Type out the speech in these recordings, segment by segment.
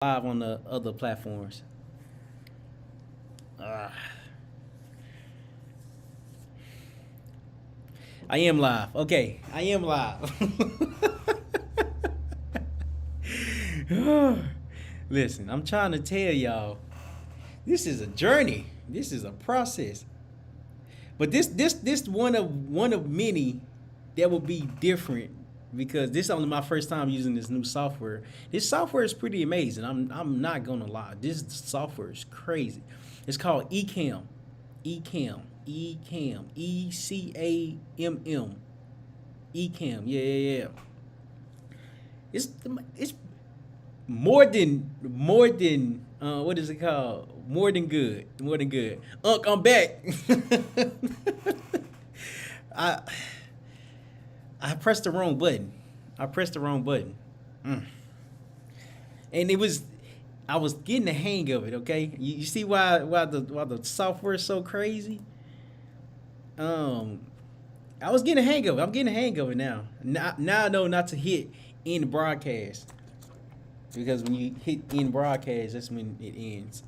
Live on the other platforms. Uh, I am live. Okay, I am live. Listen, I'm trying to tell y'all, this is a journey. This is a process. But this one of many that will be different because this is only my first time using this new software. This software is pretty amazing. I'm not gonna lie. This software is crazy. It's called Ecamm. Ecamm. Ecamm. Ecamm. Ecamm. Yeah. It's more than what is it called? More than good. More than good. Unc, I'm back. I I pressed the wrong button. I pressed the wrong button. Mm. And it was I was getting the hang of it, okay? You see why the software is so crazy? Um I was getting the hang of it. I'm getting the hang of it now. Now I know not to hit end broadcast. Because when you hit end broadcast, that's when it ends.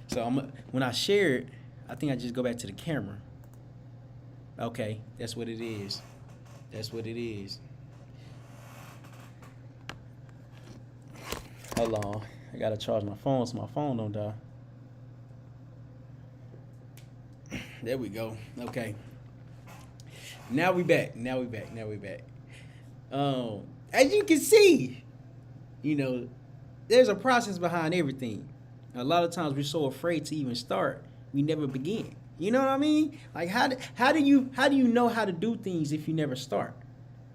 So when I share it, I think I just go back to the camera. Okay, that's what it is. That's what it is. Hold on. I gotta charge my phone so my phone don't die. There we go. Okay. Now we back. Now we back. Now we back. As you can see, you know, there's a process behind everything. A lot of times we're so afraid to even start, we never begin. You know what I mean? Like how do you know how to do things if you never start?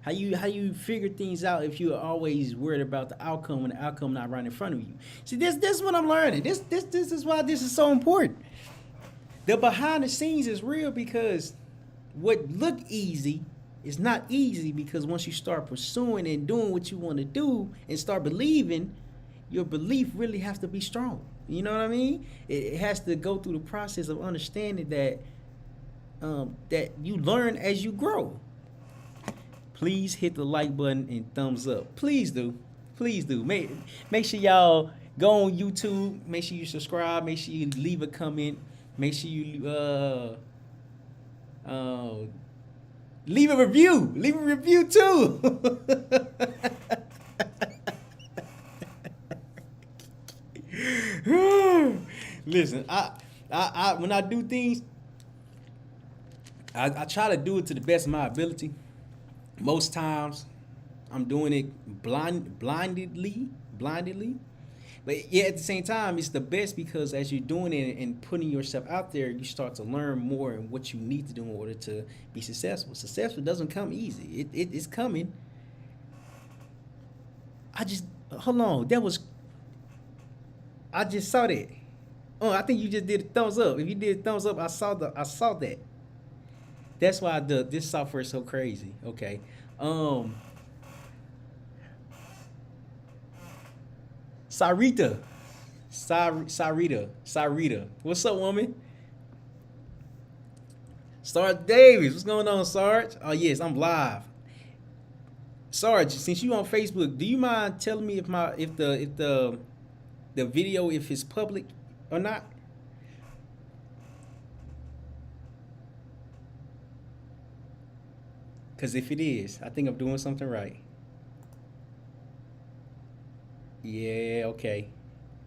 How you figure things out if you're always worried about the outcome when the outcome not right in front of you? See, this is what I'm learning. This is why this is so important. The behind the scenes is real because what look easy is not easy because once you start pursuing and doing what you want to do and start believing, your belief really has to be strong. You know what I mean? It has to go through the process of understanding that you learn as you grow. Please hit the like button and thumbs up. Please do. Please do. Make sure y'all go on YouTube. Make sure you subscribe. Make sure you leave a comment. Make sure you uh leave a review. Leave a review too. Listen, I when I do things, I try to do it to the best of my ability. Most times, I'm doing it blindedly. But yeah, at the same time, it's the best because as you're doing it and putting yourself out there, you start to learn more and what you need to do in order to be successful. Successful doesn't come easy. It's coming. I just hold on. I just saw that. Oh, I think you just did a thumbs up. If you did a thumbs up, I saw that. That's why this software is so crazy. Okay. Um Sarita. Sarita. What's up, woman? Sarge Davis. What's going on, Sarge? Oh yes, I'm live. Sarge, since you on Facebook, do you mind telling me if the video if it's public or not? Cause if it is, I think I'm doing something right. Yeah, okay.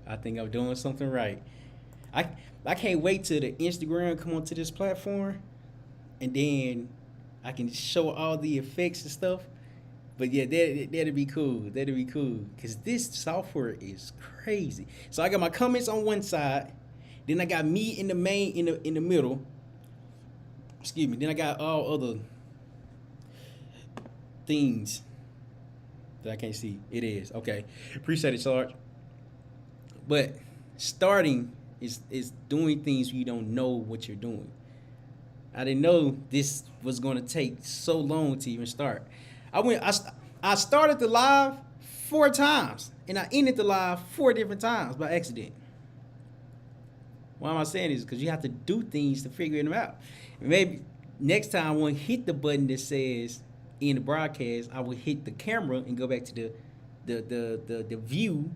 I think I'm doing something right. I I can't wait till the Instagram come onto this platform and then I can show all the effects and stuff. But yeah, that'd be cool. That'd be cool. Cause this software is crazy. So I got my comments on one side, then I got me in the main in the middle. Excuse me. Then I got all other things that I can't see. It is. Okay. Appreciate it, Sarge. But starting is doing things you don't know what you're doing. I didn't know this was going to take so long to even start. I went. I started the live 4 times, and I ended the live 4 different times by accident. Why am I saying this? Because you have to do things to figure them out. Maybe next time I won't hit the button that says in the broadcast. I will hit the camera and go back to the view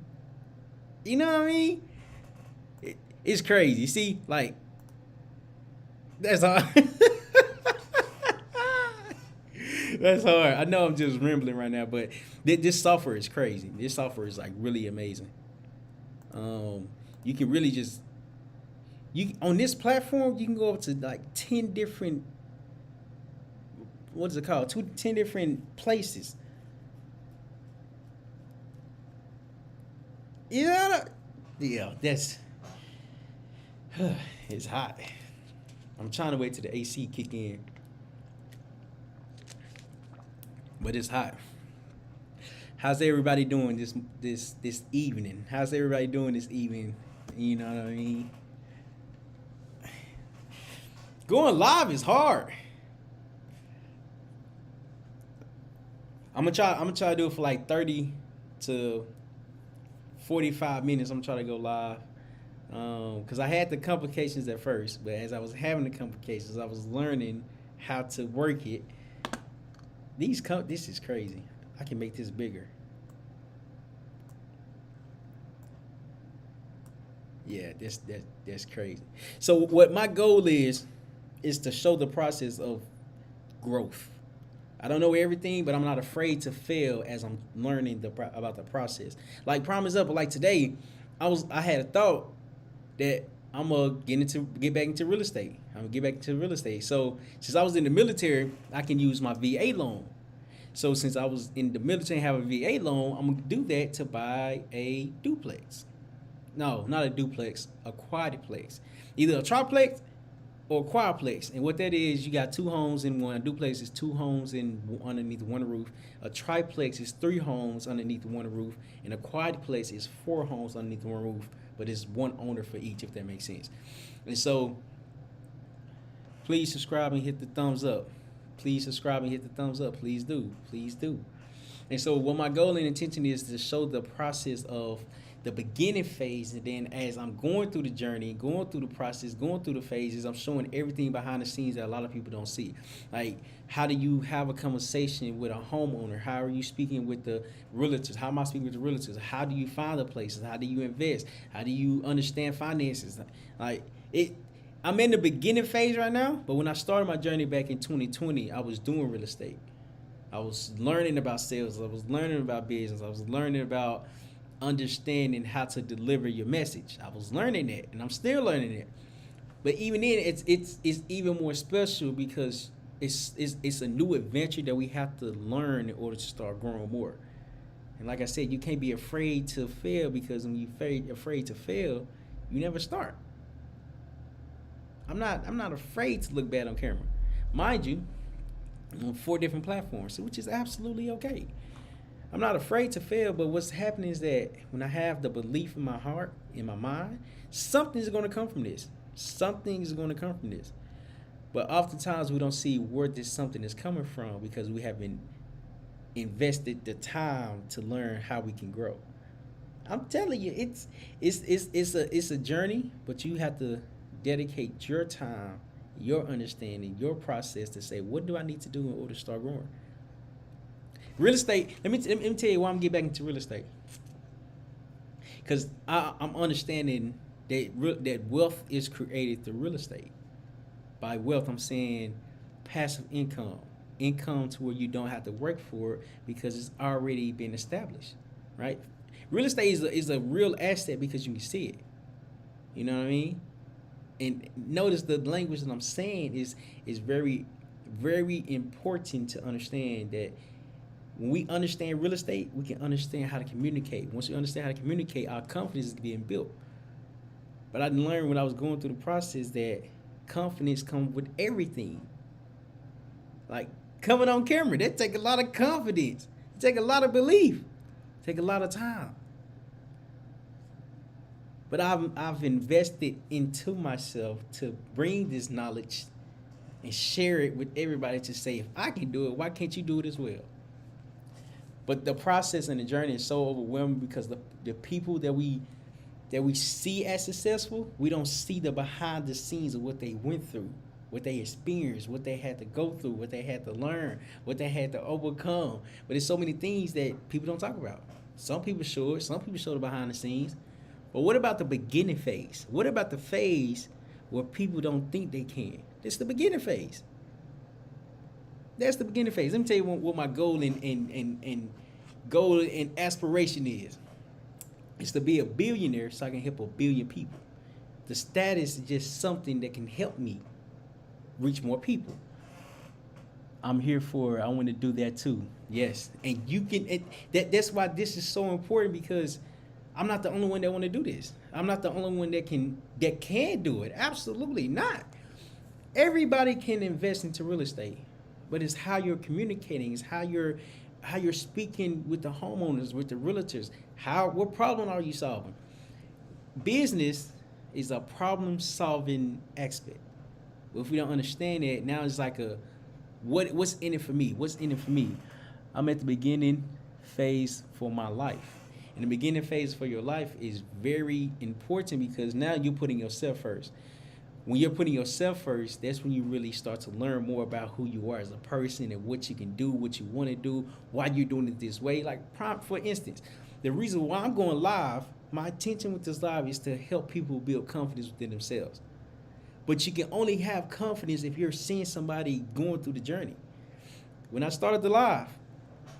You know what I mean? It's crazy. See, like that's hard. That's hard. I know I'm just rambling right now, but this software is crazy. This software is like really amazing. Um, you can really just you on this platform you can go up to like 10 different, what is it called? 10 different places. Yeah, yeah, that's it's hot. I'm trying to wait till the AC kick in, but it's hot. How's everybody doing this evening? How's everybody doing this evening? You know what I mean? Going live is hard. I'm gonna try to do it for like 30 to 45 minutes. I'm trying to go live. Because I had the complications at first, but as I was having the complications, I was learning how to work it. This is crazy. I can make this bigger. Yeah, that's crazy. So what my goal is to show the process of growth. I don't know everything, but I'm not afraid to fail as I'm learning about the process. Like prime example, like today, I had a thought that I'm gonna get back into real estate. I'm gonna get back into real estate. So since I was in the military, I can use my VA loan. So since I was in the military and have a VA loan, I'm gonna do that to buy a duplex. No, not a duplex, a quadplex. Either a triplex or a quadplex. And what that is, you got two homes in one. A duplex is two homes underneath one roof. A triplex is three homes underneath one roof. And a quadplex is four homes underneath one roof. But it's one owner for each, if that makes sense. And so, please subscribe and hit the thumbs up. Please subscribe and hit the thumbs up. Please do. Please do. And so, what my goal and intention is to show the process of the beginning phase, and then as I'm going through the journey, going through the process, going through the phases, I'm showing everything behind the scenes that a lot of people don't see. Like, how do you have a conversation with a homeowner? How are you speaking with the realtors? How am I speaking with the realtors? How do you find the places? How do you invest? How do you understand finances? Like it. I'm in the beginning phase right now, but when I started my journey back in 2020, I was doing real estate. I was learning about sales. I was learning about business. I was learning about understanding how to deliver your message. I was learning that, and I'm still learning it. But even then, it's even more special because it's a new adventure that we have to learn in order to start growing more. And like I said, you can't be afraid to fail, because when you're afraid to fail, you never start. I'm not afraid to look bad on camera, mind you. I'm on 4 different platforms, which is absolutely okay. I'm not afraid to fail, but what's happening is that when I have the belief in my heart, in my mind, something's going to come from this. Something is going to come from this. But oftentimes we don't see where this something is coming from because we haven't invested the time to learn how we can grow. I'm telling you, it's a journey, but you have to dedicate your time, your understanding, your process to say, what do I need to do in order to start growing? Real estate, let me tell you why I'm getting back into real estate. Because I'm understanding that wealth is created through real estate. By wealth, I'm saying passive income. Income to where you don't have to work for it because it's already been established, right? Real estate is a real asset because you can see it. You know what I mean? And notice the language that I'm saying is very, very important to understand that when we understand real estate, we can understand how to communicate. Once we understand how to communicate, our confidence is being built. But I learned when I was going through the process that confidence comes with everything. Like coming on camera, that take a lot of confidence. It take a lot of belief. It take a lot of time. But I've invested into myself to bring this knowledge and share it with everybody to say, if I can do it, why can't you do it as well? But the process and the journey is so overwhelming because the people that we see as successful, we don't see the behind the scenes of what they went through, what they experienced, what they had to go through, what they had to learn, what they had to overcome. But there's so many things that people don't talk about. Some people show it, some people show the behind the scenes. But what about the beginning phase? What about the phase where people don't think they can? It's the beginning phase. That's the beginning phase. Let me tell you what my goal and goal and aspiration is. It's to be a billionaire so I can help a billion people. The status is just something that can help me reach more people. I'm here for. I want to do that too. Yes, and you can. That's why this is so important, because I'm not the only one that want to do this. I'm not the only one that can do it. Absolutely not. Everybody can invest into real estate, but it's how you're communicating. It's how you're speaking with the homeowners, with the realtors. What problem are you solving? Business is a problem solving aspect. But if we don't understand that, now it's like what's in it for me? What's in it for me? I'm at the beginning phase for my life. And the beginning phase for your life is very important, because now you're putting yourself first. When you're putting yourself first, that's when you really start to learn more about who you are as a person and what you can do, what you want to do, why you're doing it this way. Like, for instance, the reason why I'm going live, my intention with this live is to help people build confidence within themselves. But you can only have confidence if you're seeing somebody going through the journey. When I started the live,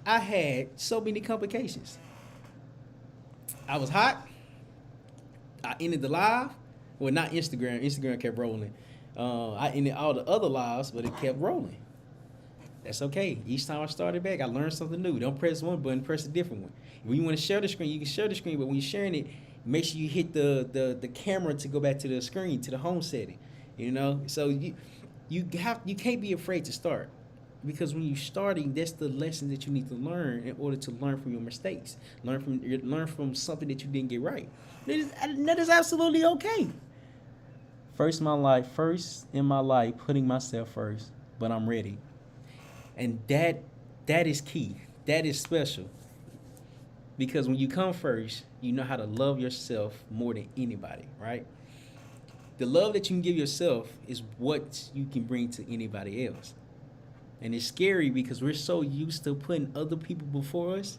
I had so many complications. I was hot. I ended the live. Well, not Instagram. Instagram kept rolling. I ended all the other lives, but it kept rolling. That's okay. Each time I started back, I learned something new. Don't press one button, press a different one. When you want to share the screen, you can share the screen, but when you're sharing it, make sure you hit the camera to go back to the screen, to the home setting. You know? So you can't be afraid to start. Because when you're starting, that's the lesson that you need to learn in order to learn from your mistakes. Learn from something that you didn't get right. That is absolutely okay. First in my life, putting myself first, but I'm ready. And that is key. That is special. Because when you come first, you know how to love yourself more than anybody, right? The love that you can give yourself is what you can bring to anybody else. And it's scary because we're so used to putting other people before us.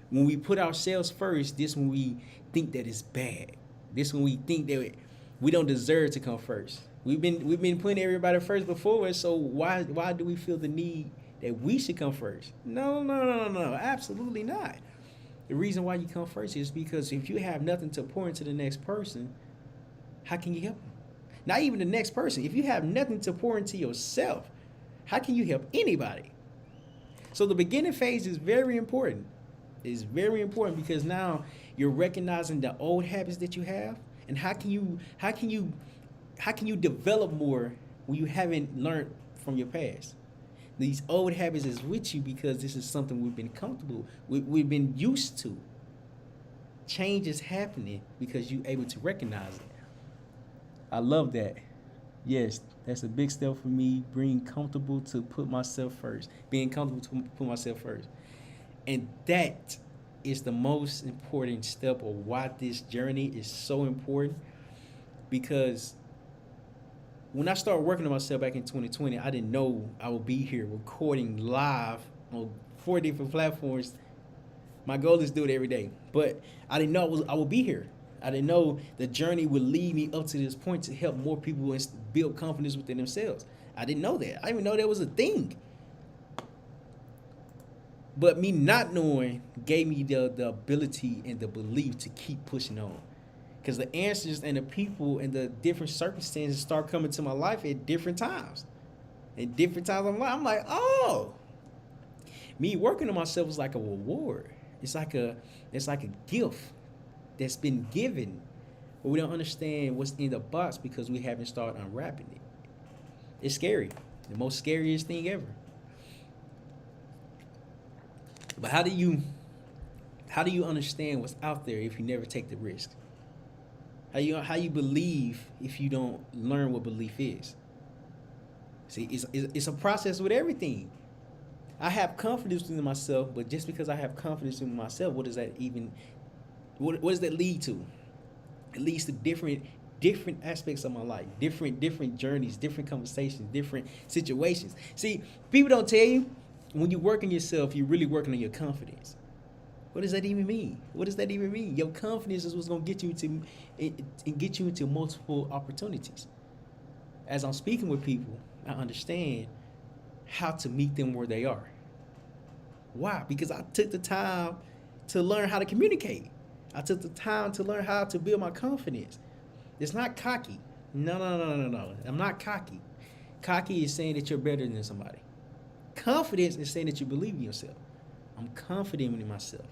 When we put ourselves first, this when we think that it's bad. This when we think that we don't deserve to come first. We've been putting everybody first before us, so why do we feel the need that we should come first? No, absolutely not. The reason why you come first is because if you have nothing to pour into the next person, how can you help them? Not even the next person. If you have nothing to pour into yourself, how can you help anybody? So the beginning phase is very important. It's very important because now you're recognizing the old habits that you have, and how can you develop more when you haven't learned from your past? These old habits is with you because this is something we've been comfortable, we've been used to. Change is happening because you're able to recognize it. I love that. Yes, that's a big step for me, being comfortable to put myself first. Being comfortable to put myself first. And that is the most important step of why this journey is so important. Because when I started working on myself back in 2020, I didn't know I would be here recording live on 4 different platforms. My goal is to do it every day. But I didn't know I would be here. I didn't know the journey would lead me up to this point to help more people build confidence within themselves. I didn't know that. I didn't even know that was a thing. But me not knowing gave me the ability and the belief to keep pushing on. Because the answers and the people and the different circumstances start coming to my life at different times. At different times I'm like, oh. Me working on myself is like a reward. It's like a gift that's been given, but we don't understand what's in the box because we haven't started unwrapping it. It's scary. The most scariest thing ever. But how do you understand what's out there if you never take the risk? How you believe if you don't learn what belief is? See, it's a process with everything. I have confidence in myself, but just because I have confidence in myself, what does that lead to? It leads to different aspects of my life, different journeys, different conversations, different situations. See, people don't tell you when you work on yourself, you're really working on your confidence. What does that even mean? What does that even mean? Your confidence is what's gonna get you into and get you into multiple opportunities. As I'm speaking with people, I understand how to meet them where they are. Why? Because I took the time to learn how to communicate. I took the time to learn how to build my confidence. It's not cocky. No, no, no, no, no. I'm not cocky. Cocky is saying that you're better than somebody. Confidence is saying that you believe in yourself. I'm confident in myself.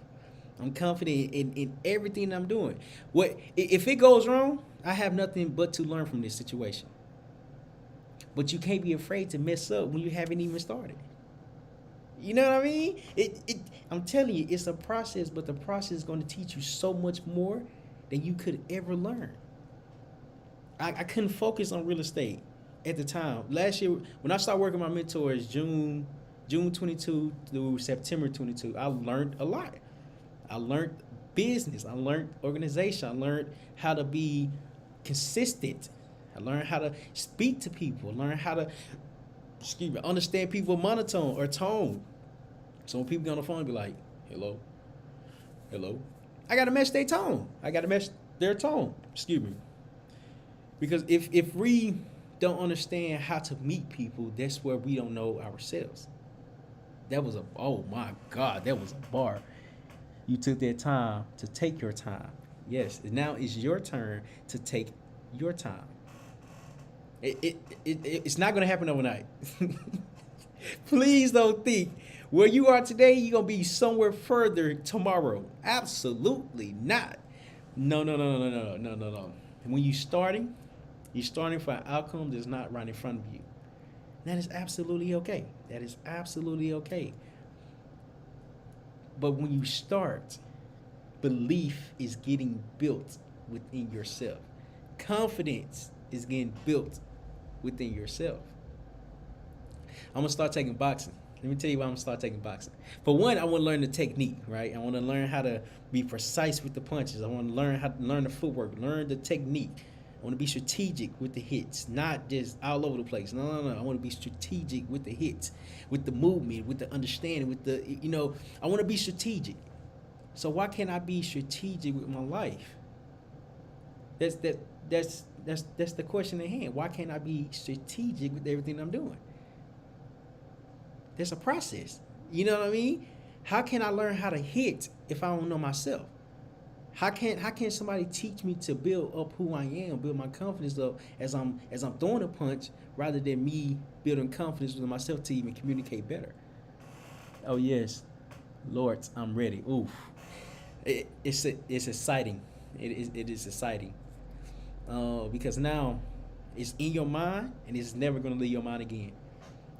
I'm confident in everything I'm doing. What if it goes wrong? I have nothing but to learn from this situation. But you can't be afraid to mess up when you haven't even started. You know what I mean? I'm telling you, it's a process, but the process is going to teach you so much more than you could ever learn. I couldn't focus on real estate at the time. Last year, when I started working with my mentors, June 22 through September 22, I learned a lot. I learned business. I learned organization. I learned how to be consistent. I learned how to speak to people. Learn how to, understand people's monotone or tone. So when people get on the phone, be like, hello, hello. I got to match their tone. I got to match their tone. Because if we don't understand how to meet people, that's where we don't know ourselves. Oh my God, that was a bar. You took that time to take your time. Yes, now it's your turn to take your time. It's not going to happen overnight. Please don't think where you are today, you're going to be somewhere further tomorrow. Absolutely not. No. When you're starting for an outcome that's not right in front of you. That is absolutely okay. That is absolutely okay. But when you start, belief is getting built within yourself. Confidence is getting built within yourself. I'm going to start taking boxing. Let me tell you why I'm going to start taking boxing. For one, I want to learn the technique, right? I want to learn how to be precise with the punches. I want to learn how to learn the footwork, learn the technique. I want to be strategic with the hits, not just all over the place. No. I want to be strategic with the hits, with the movement, with the understanding, with the, I want to be strategic. So why can't I be strategic with my life? That's the question at hand. Why can't I be strategic with everything I'm doing? There's a process. You know what I mean? How can I learn how to hit if I don't know myself? How can somebody teach me to build up who I am, build my confidence up as I'm throwing a punch, rather than me building confidence with myself to even communicate better? Oh yes, Lord, I'm ready. Oof, it's exciting. It is exciting because now it's in your mind and it's never going to leave your mind again.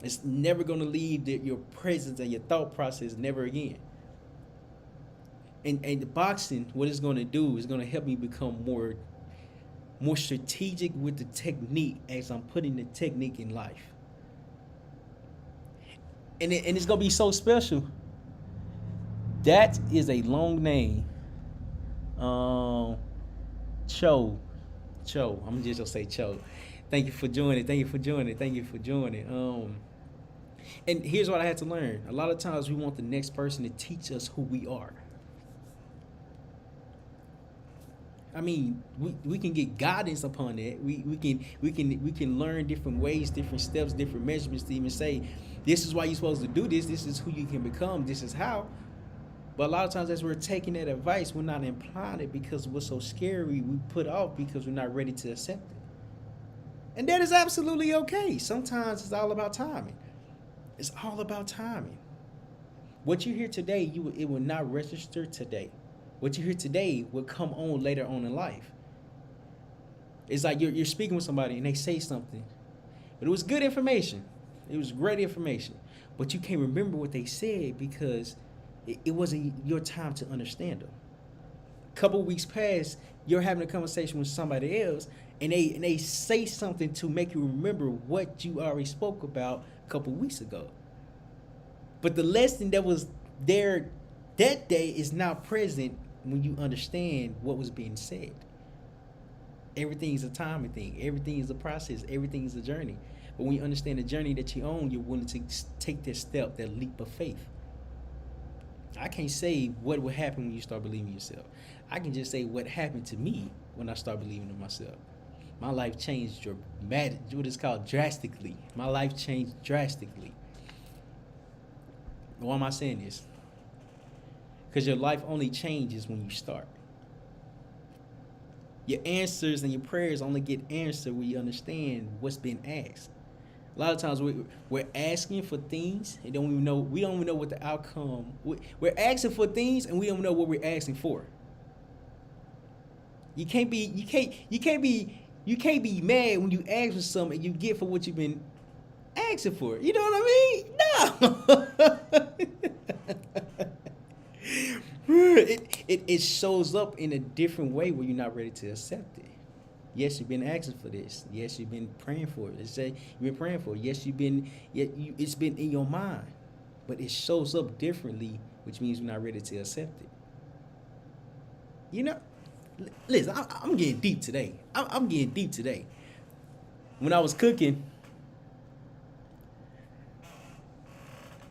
It's never going to leave your presence and your thought process never again. And the boxing, what it's going to do is going to help me become more strategic with the technique as I'm putting the technique in life. And it's going to be so special. That is a long name. Cho. I'm just going to say Cho. Thank you for joining. And here's what I had to learn. A lot of times we want the next person to teach us who we are. I mean, we can get guidance upon that. We can learn different ways, different steps, different measurements to even say, this is why you're supposed to do this. This is who you can become. This is how. But a lot of times as we're taking that advice, we're not implying it because what's so scary, we put off because we're not ready to accept it. And that is absolutely okay. Sometimes it's all about timing. It's all about timing. What you hear today, it will not register today. What you hear today will come on later on in life. It's like you're speaking with somebody and they say something, but it was good information. It was great information, but you can't remember what they said because it wasn't your time to understand them. A couple weeks pass, you're having a conversation with somebody else, and they say something to make you remember what you already spoke about a couple weeks ago. But the lesson that was there that day is not present when you understand what was being said. Everything is a timing thing. Everything is a process. Everything is a journey. But when you understand the journey that you own, you're willing to take that step, that leap of faith. I can't say what will happen when you start believing in yourself. I can just say what happened to me when I start believing in myself. My life changed dramatic, what is called drastically. My life changed drastically. Why am I saying this? Because your life only changes when you start. Your answers and your prayers only get answered when you understand what's been asked. A lot of times we're asking for things and we don't even know what the outcome. We're asking for things and we don't know what we're asking for. You can't be mad when you ask for something and you get for what you've been asking for. You know what I mean? No. It shows up in a different way where you're not ready to accept it. Yes, you've been asking for this. Yes, you've been praying for it. Let's say you've been praying for it. Yes, it's been in your mind, but it shows up differently, which means you're not ready to accept it. You know, listen, I'm getting deep today. I'm getting deep today. When I was cooking,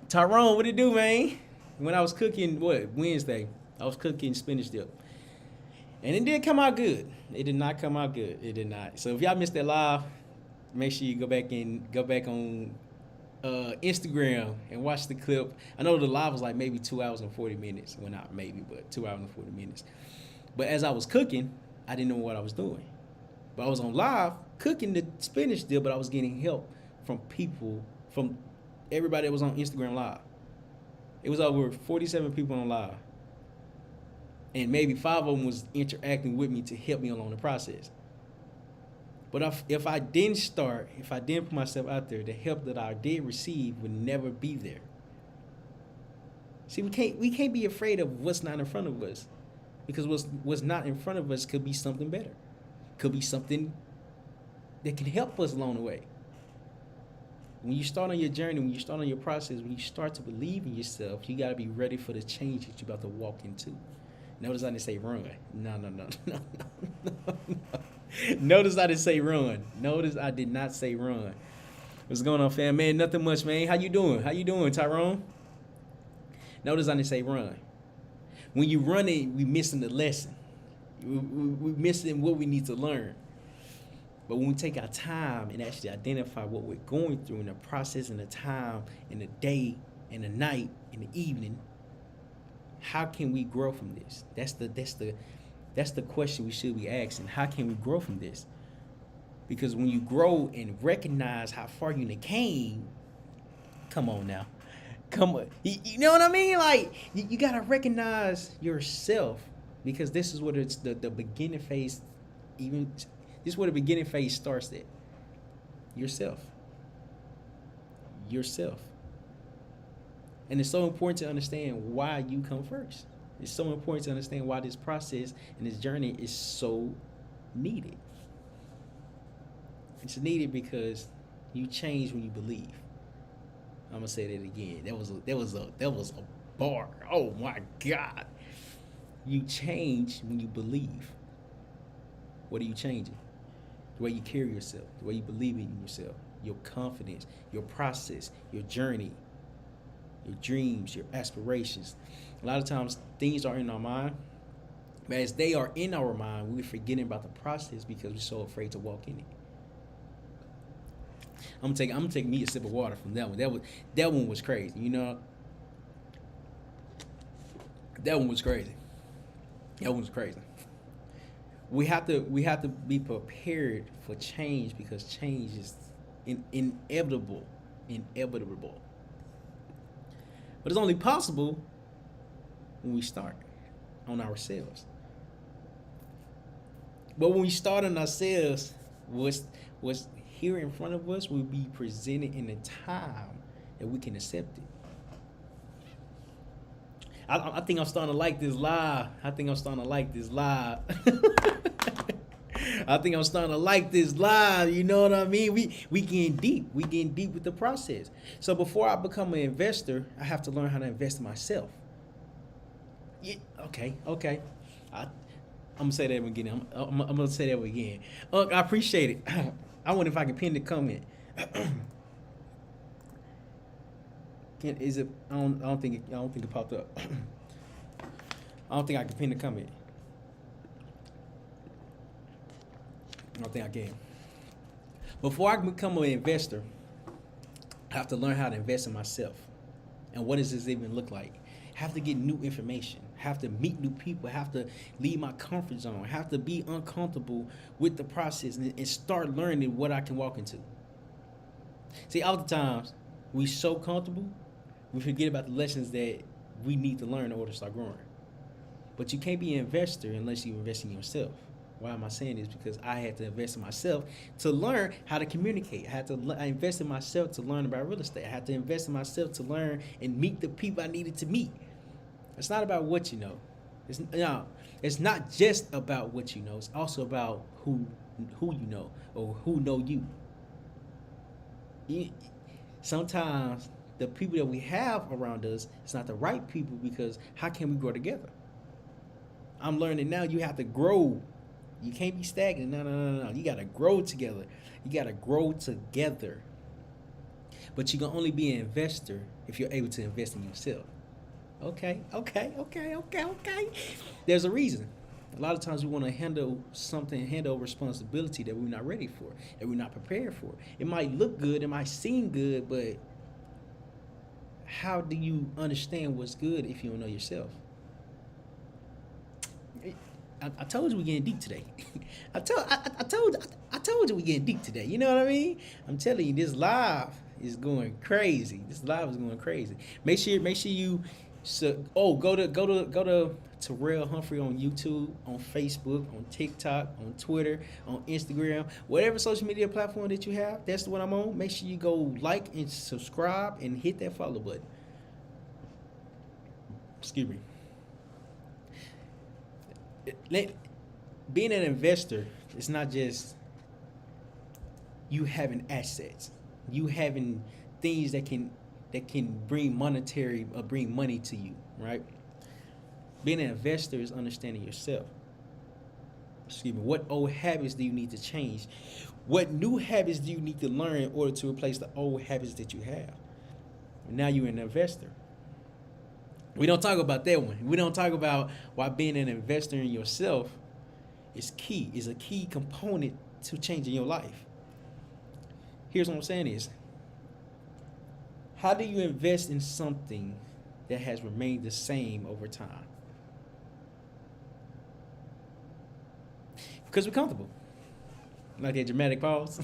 Tyrone, what it do, man? When I was cooking, Wednesday, I was cooking spinach dip. And it didn't come out good. It did not come out good. It did not. So if y'all missed that live, make sure you go back on Instagram and watch the clip. I know the live was like maybe 2 hours and 40 minutes. Well, not maybe, but 2 hours and 40 minutes. But as I was cooking, I didn't know what I was doing. But I was on live cooking the spinach dip, but I was getting help from people, from everybody that was on Instagram live. It was over 47 people on live. And maybe 5 of them was interacting with me to help me along the process. But if I didn't put myself out there, the help that I did receive would never be there. See, we can't be afraid of what's not in front of us, because what's not in front of us could be something better, could be something that can help us along the way. When you start on your journey, when you start on your process, when you start to believe in yourself, you got to be ready for the change that you're about to walk into. Notice I didn't say run. No. Notice I didn't say run. Notice I did not say run. What's going on, fam? Man, nothing much, man. How you doing? Tyrone? Notice I didn't say run. When you run it, we missing the lesson. We missing what we need to learn. But when we take our time and actually identify what we're going through in the process and the time and the day and the night and the evening, how can we grow from this? That's the question we should be asking. How can we grow from this? Because when you grow and recognize how far you came, come on now. Come on. You know what I mean? Like, you got to recognize yourself, because this is what it's the beginning phase, this is where the beginning phase starts at. Yourself. And it's so important to understand why you come first. It's so important to understand why this process and this journey is so needed. It's needed because you change when you believe. I'm gonna say that again. That was a bar. Oh my God. You change when you believe. What are you changing? The way you carry yourself, the way you believe in yourself, your confidence, your process, your journey, your dreams, your aspirations. A lot of times things are in our mind, but as they are in our mind, we're forgetting about the process because we're so afraid to walk in it. I'm gonna take me a sip of water from that one. That one was crazy, you know. That one was crazy. We have to be prepared for change, because change is inevitable. But it's only possible when we start on ourselves. But when we start on ourselves, what's here in front of us will be presented in a time that we can accept it. I think I'm starting to like this live. I think I'm starting to like this live. You know what I mean? We getting deep. We getting deep with the process. So before I become an investor, I have to learn how to invest in myself. Yeah, okay. I'm gonna say that again. I'm gonna say that again. I appreciate it. I wonder if I can pin the comment. Is it? I don't think it popped up. I don't think I can pin the comment. I don't think I can. Before I can become an investor, I have to learn how to invest in myself. And what does this even look like? Have to get new information. Have to meet new people. Have to leave my comfort zone. Have to be uncomfortable with the process and start learning what I can walk into. See, oftentimes we so comfortable, we forget about the lessons that we need to learn in order to start growing. But you can't be an investor unless you invest in yourself. Why am I saying this? Because I had to invest in myself to learn how to communicate. I invest in myself to learn about real estate. I had to invest in myself to learn and meet the people I needed to meet. It's not about what you know. It's not just about what you know. It's also about who you know or who know you. Sometimes the people that we have around us, it's not the right people, because how can we grow together? I'm learning now you have to grow. You can't be stagnant. No. You got to grow together. You got to grow together. But you can only be an investor if you're able to invest in yourself. Okay. There's a reason. A lot of times we want to handle responsibility that we're not ready for, that we're not prepared for. It might look good, it might seem good, but how do you understand what's good if you don't know yourself? I told you we're getting deep today. I told you we're getting deep today. You know what I mean? I'm telling you, this live is going crazy. Make sure you go to Terryl Humphrey on YouTube, on Facebook, on TikTok, on Twitter, on Instagram, whatever social media platform that you have. That's the one I'm on. Make sure you go like and subscribe and hit that follow button. Excuse me. Being an investor, it's not just you having assets, you having things that can bring bring money to you, right? Being an investor is understanding yourself. Excuse me. What old habits do you need to change? What new habits do you need to learn in order to replace the old habits that you have? Now you're an investor. We don't talk about that one. We don't talk about why being an investor in yourself is a key component to changing your life. Here's what I'm saying is, how do you invest in something that has remained the same over time? Because we're comfortable. Like that dramatic pause.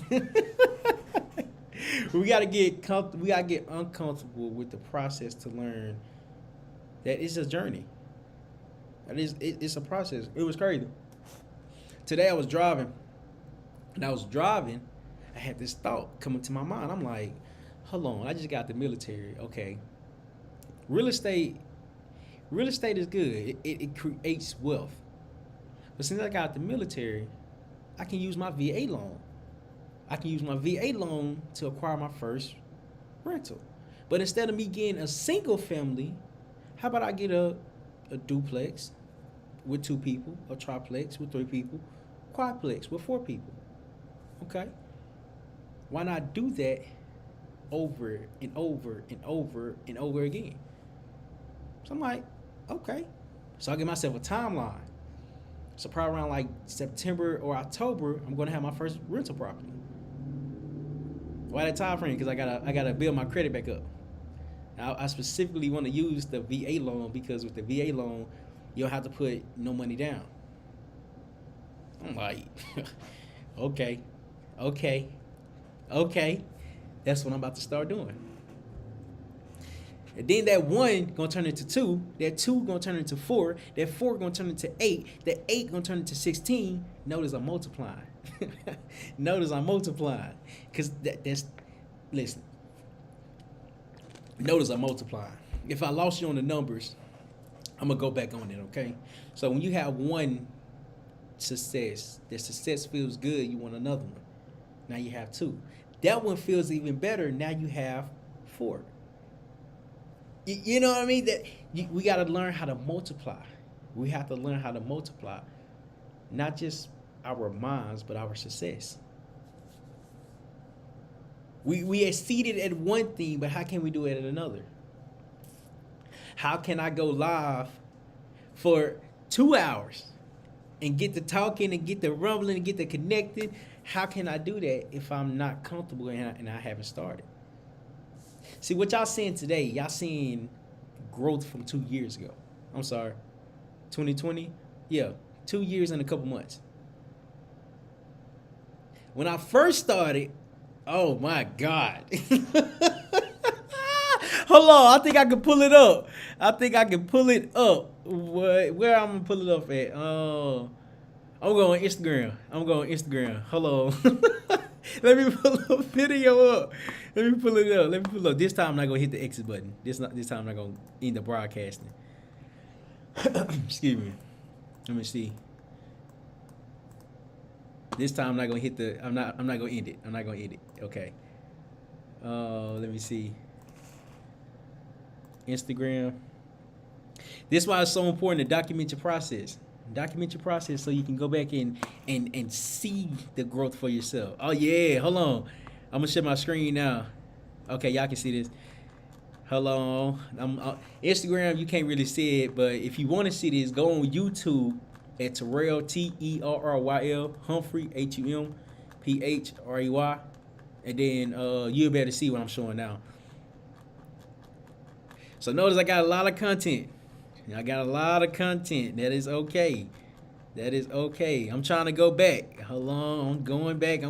We gotta get uncomfortable with the process to learn that it's a journey. It's a process. It was crazy. Today I was driving, I had this thought coming to my mind. I'm like, hold on, I just got the military. Okay. Real estate is good. It creates wealth. But since I got the military, I can use my VA loan. To acquire my first rental. But instead of me getting a single family, how about I get a duplex with 2 people, a triplex with 3 people, quadplex with 4 people? Okay? Why not do that over and over and over and over again? So I'm like, okay. So I give myself a timeline. So probably around like September or October, I'm going to have my first rental property. Why that time frame? Because I gotta build my credit back up. I specifically want to use the VA loan because with the VA loan, you don't have to put no money down. I'm like, okay. That's what I'm about to start doing. And then that 1 gonna turn into 2, that 2 gonna turn into 4, that 4 gonna turn into 8, that 8 gonna turn into 16. Notice I'm multiplying. Because listen. Notice I'm multiplying. If I lost you on the numbers, I'm going to go back on it, okay? So when you have one success, that success feels good, you want another one. Now you have 2. That one feels even better, now you have 4. You know what I mean? We got to learn how to multiply. We have to learn how to multiply, not just our minds, but our success. We exceeded at one thing, but how can we do it at another? How can I go live for 2 hours and get to talking and get to rumbling and get to connecting. How can I do that if I'm not comfortable and I haven't started? See, what y'all seeing today, y'all seeing growth from 2 years ago. I'm sorry, 2020? Yeah, 2 years and a couple months. When I first started, oh my God. Hold on, I think I can pull it up. Where I'm gonna pull it up at? I'm going Instagram. Hold on. Let me pull a video up. Let me pull it up. This time I'm not gonna hit the exit button. This time I'm not gonna end the broadcasting. Excuse me. Let me see. This time I'm not gonna hit the. I'm not gonna end it. Okay. Let me see. Instagram. This is why it's so important to document your process. So you can go back and see the growth for yourself. Oh yeah, hold on. I'm gonna share my screen now. Okay, y'all can see this. Hold on. Instagram, you can't really see it, but if you want to see this, go on YouTube at Terryl, Terryl Humphrey, Humprey, and then you'll be able to see what I'm showing now. So notice I got a lot of content. That is okay. I'm trying to go back. Hold on. I'm going back.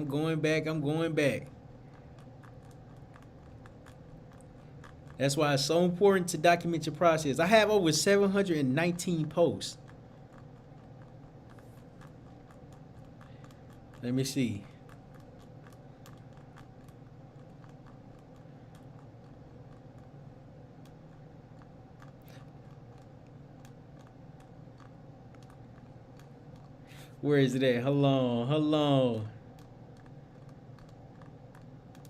That's why it's so important to document your process. I have over 719 posts. Let me see. Where is it at? Hold on.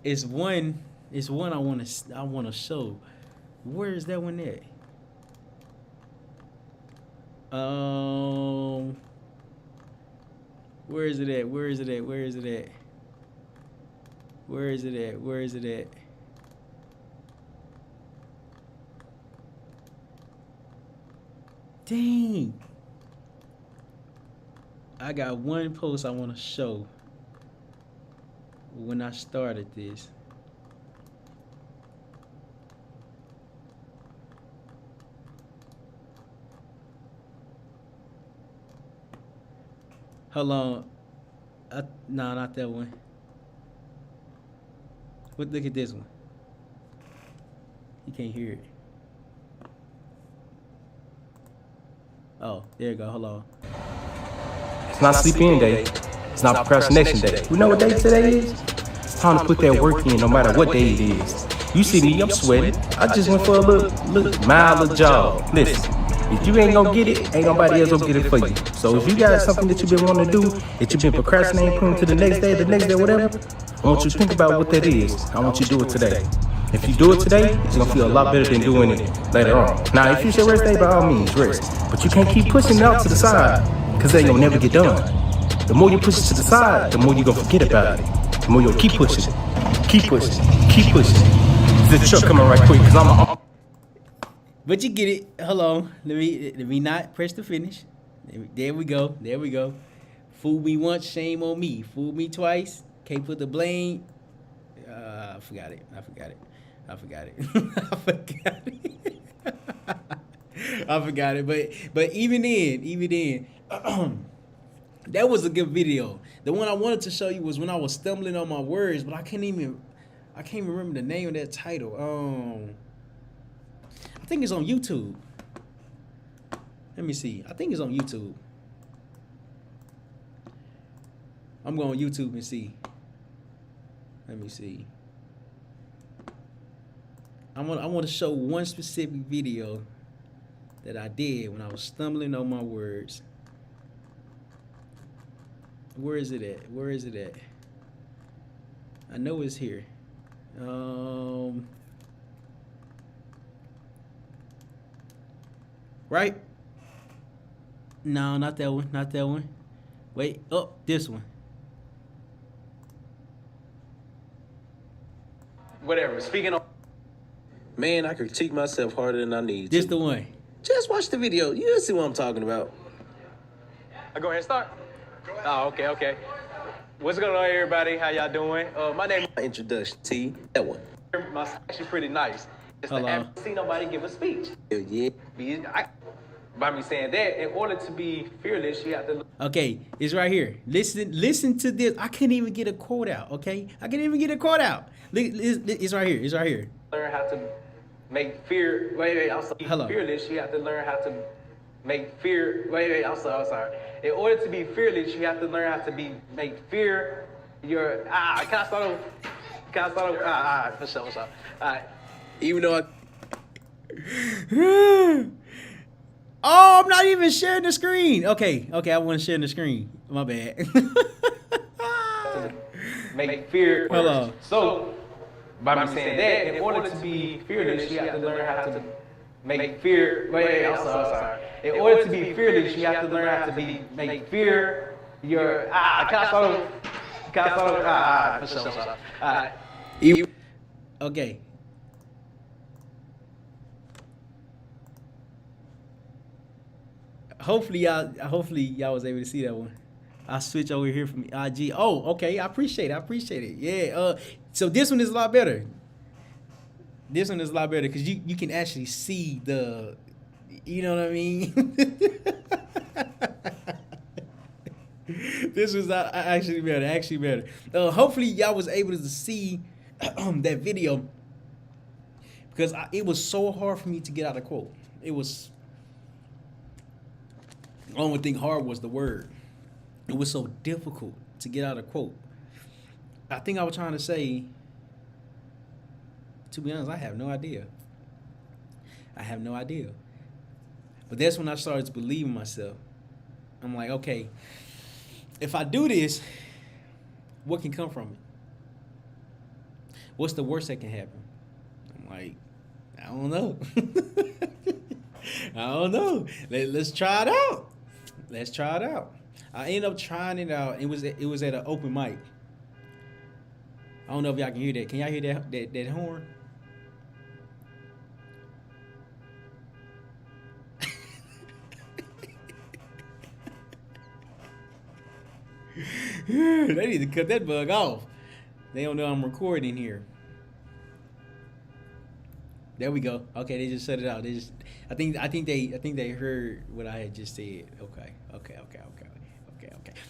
It's one I wanna show. Where is that one at? Where is it at? Dang. I got one post I want to show when I started this. Hold on. No, not that one. Look at this one. You can't hear it. Oh, there you go. Hold on. It's not sleep-in day. It's not procrastination day. We know what day today is? It's time to put that work in no matter what day it is. You see me, I'm sweating. I just went for a little mild jog. Listen, if you ain't gonna get it, ain't nobody else gonna get it for you. So if you got something that you've been wanting to do, that you've been procrastinating, putting to the next day, whatever, I want you to think about what that is. I want you to do it today. If you do it today, it's gonna feel a lot better than doing it later on. Now, if you should rest day, by all means, rest. But you can't keep pushing it out to the side, because they ain't gonna never get done. The more you push it to the side, the more you're gonna forget about it. The more you'll keep pushing. This truck coming right quick, because I'm. But you get it. Hold on. Let me not press the finish. There we go. Fool me once, shame on me. Fool me twice, can't put the blame. I forgot it. But even then, that was a good video. The one I wanted to show you was when I was stumbling on my words, but I can't even remember the name of that title. I think it's on YouTube. Let me see. I think it's on YouTube. I'm going to YouTube and see. Let me see. I want to show one specific video that I did when I was stumbling on my words. Where is it at? I know it's here. Right? No, not that one. Wait, this one. Whatever. Speaking of, man, I critique myself harder than I need This to. the one. Just watch the video. You'll see what I'm talking about. I go ahead and start? Oh, okay. What's going on, everybody? How y'all doing? My name My introduction, T. That one. is my actually pretty nice. It's Hello. the ever see nobody give a speech. Hell yeah. By me saying that, in order to be fearless, you have to Okay, it's right here. Listen to this. I couldn't even get a quote out. Okay, I couldn't even get a quote out. It's right here. It's right here. learn how to make fear. Wait. Also, be Hello. fearless. You have to learn how to make fear. Wait. I'm sorry. In order to be fearless, you have to learn how to make fear your. Can I start over? For sure. All right. Even though Oh, I'm not even sharing the screen. Okay, I wasn't sharing the screen. My bad. Make fear. Hello. So, by me saying that, in order to be fearless, you have to learn how to make fear. Wait. I'm sorry. In order to be fearless, you have to learn how to make fear your. Can I start over? For sure. All right. Okay. Hopefully y'all was able to see that one. I'll switch over here from IG. Oh, okay. I appreciate it. Yeah. So this one is a lot better. This one is a lot better because you can actually see the, you know what I mean? This was actually better. Hopefully y'all was able to see that video because it was so hard for me to get out a quote. It was. I don't think hard was the word. It was so difficult to get out a quote. I think I was trying to say, to be honest, I have no idea. But that's when I started to believe in myself. I'm like, okay, if I do this, what can come from it? What's the worst that can happen? I'm like, I don't know. Let's try it out. I ended up trying it out. It was at an open mic. I don't know if y'all can hear that. Can y'all hear that horn? They need to cut that bug off. They don't know I'm recording here. There we go. Okay, they just shut it out. I think they heard what I had just said. Okay.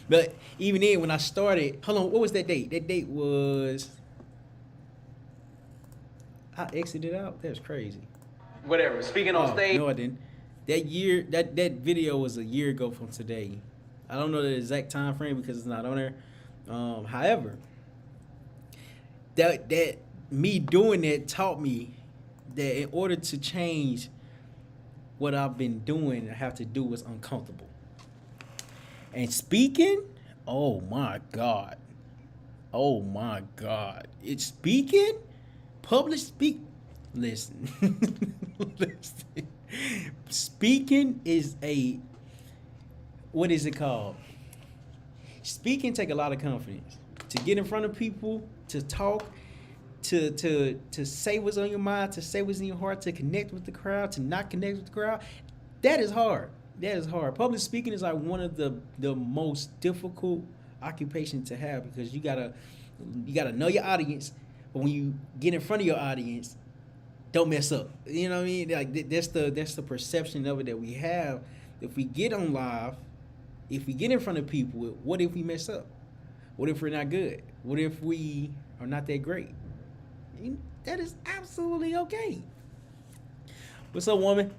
But even then, when I started, hold on, what was that date? That date was, I exited out. That's crazy. Whatever. Speaking on stage. No, I didn't. That year, that video was a year ago from today. I don't know the exact time frame because it's not on there. However, that me doing that taught me that in order to change what I've been doing, I have to do what's uncomfortable. And speaking, oh my God. It's speaking, public speak. Listen. Speaking is what is it called? Speaking take a lot of confidence. To get in front of people, to talk, to say what's on your mind, to say what's in your heart, to connect with the crowd, to not connect with the crowd. That is hard. Public speaking is like one of the most difficult occupations to have because you gotta know your audience, but when you get in front of your audience, don't mess up. You know what I mean? Like that's the perception of it that we have. If we get on live, if we get in front of people, what if we mess up? What if we're not good? What if we are not that great? That is absolutely okay. What's up, woman?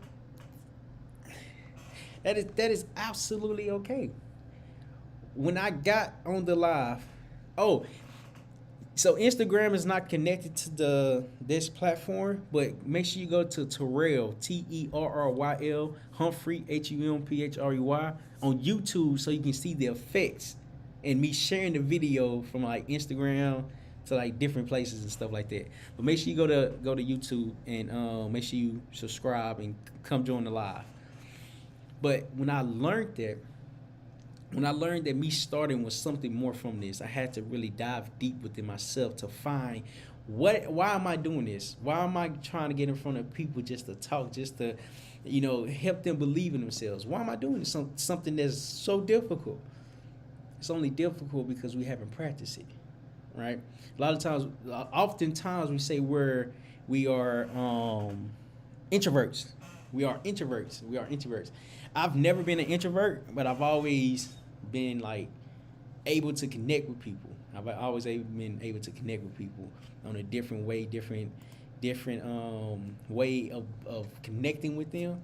That is absolutely okay. When I got on the live, so Instagram is not connected to this platform, but make sure you go to Terryl, Terryl Humphrey, Humphrey on YouTube so you can see the effects and me sharing the video from like Instagram to like different places and stuff like that. But make sure you go to YouTube and make sure you subscribe and come join the live. But when I learned that me starting was something more from this, I had to really dive deep within myself to find why am I doing this? Why am I trying to get in front of people just to talk, just to help them believe in themselves. Why am I doing this? Something that's so difficult. It's only difficult because we haven't practiced it, right? Oftentimes we say we are introverts. We are introverts. We are introverts. I've never been an introvert, but I've always been like able to connect with people. I've always been able to connect with people on a different way, different way of connecting with them.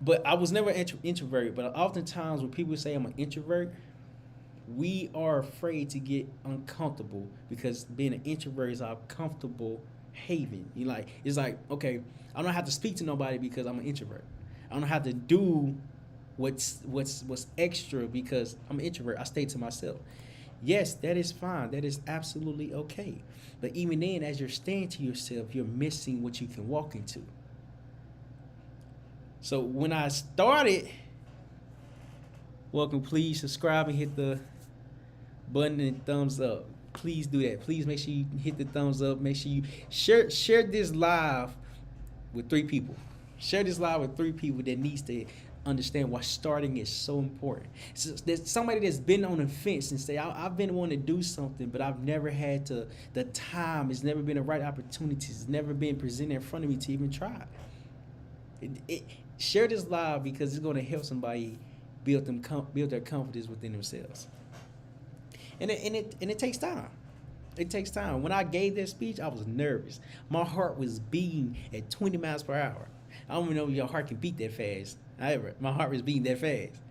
But I was never introvert. But oftentimes when people say I'm an introvert, we are afraid to get uncomfortable because being an introvert is our comfortable haven. It's like, okay, I don't have to speak to nobody because I'm an introvert. I don't have to do what's extra because I'm an introvert. I stay to myself. Yes, that is fine. That is absolutely okay. But even then, as you're staying to yourself, you're missing what you can walk into. So when I started, welcome, please subscribe and hit the button and thumbs up. Please do that. Please make sure you hit the thumbs up. Make sure you share this live with 3 people. Share this live with 3 people that needs to understand why starting is so important. So there's somebody that's been on the fence and say, I've been wanting to do something, but I've never had the time. It's never been the right opportunities. It's never been presented in front of me to even try. Share this live because it's going to help somebody build their confidence within themselves. And it takes time. It takes time. When I gave that speech, I was nervous. My heart was beating at 20 miles per hour. I don't even know if your heart can beat that fast. My heart was beating that fast.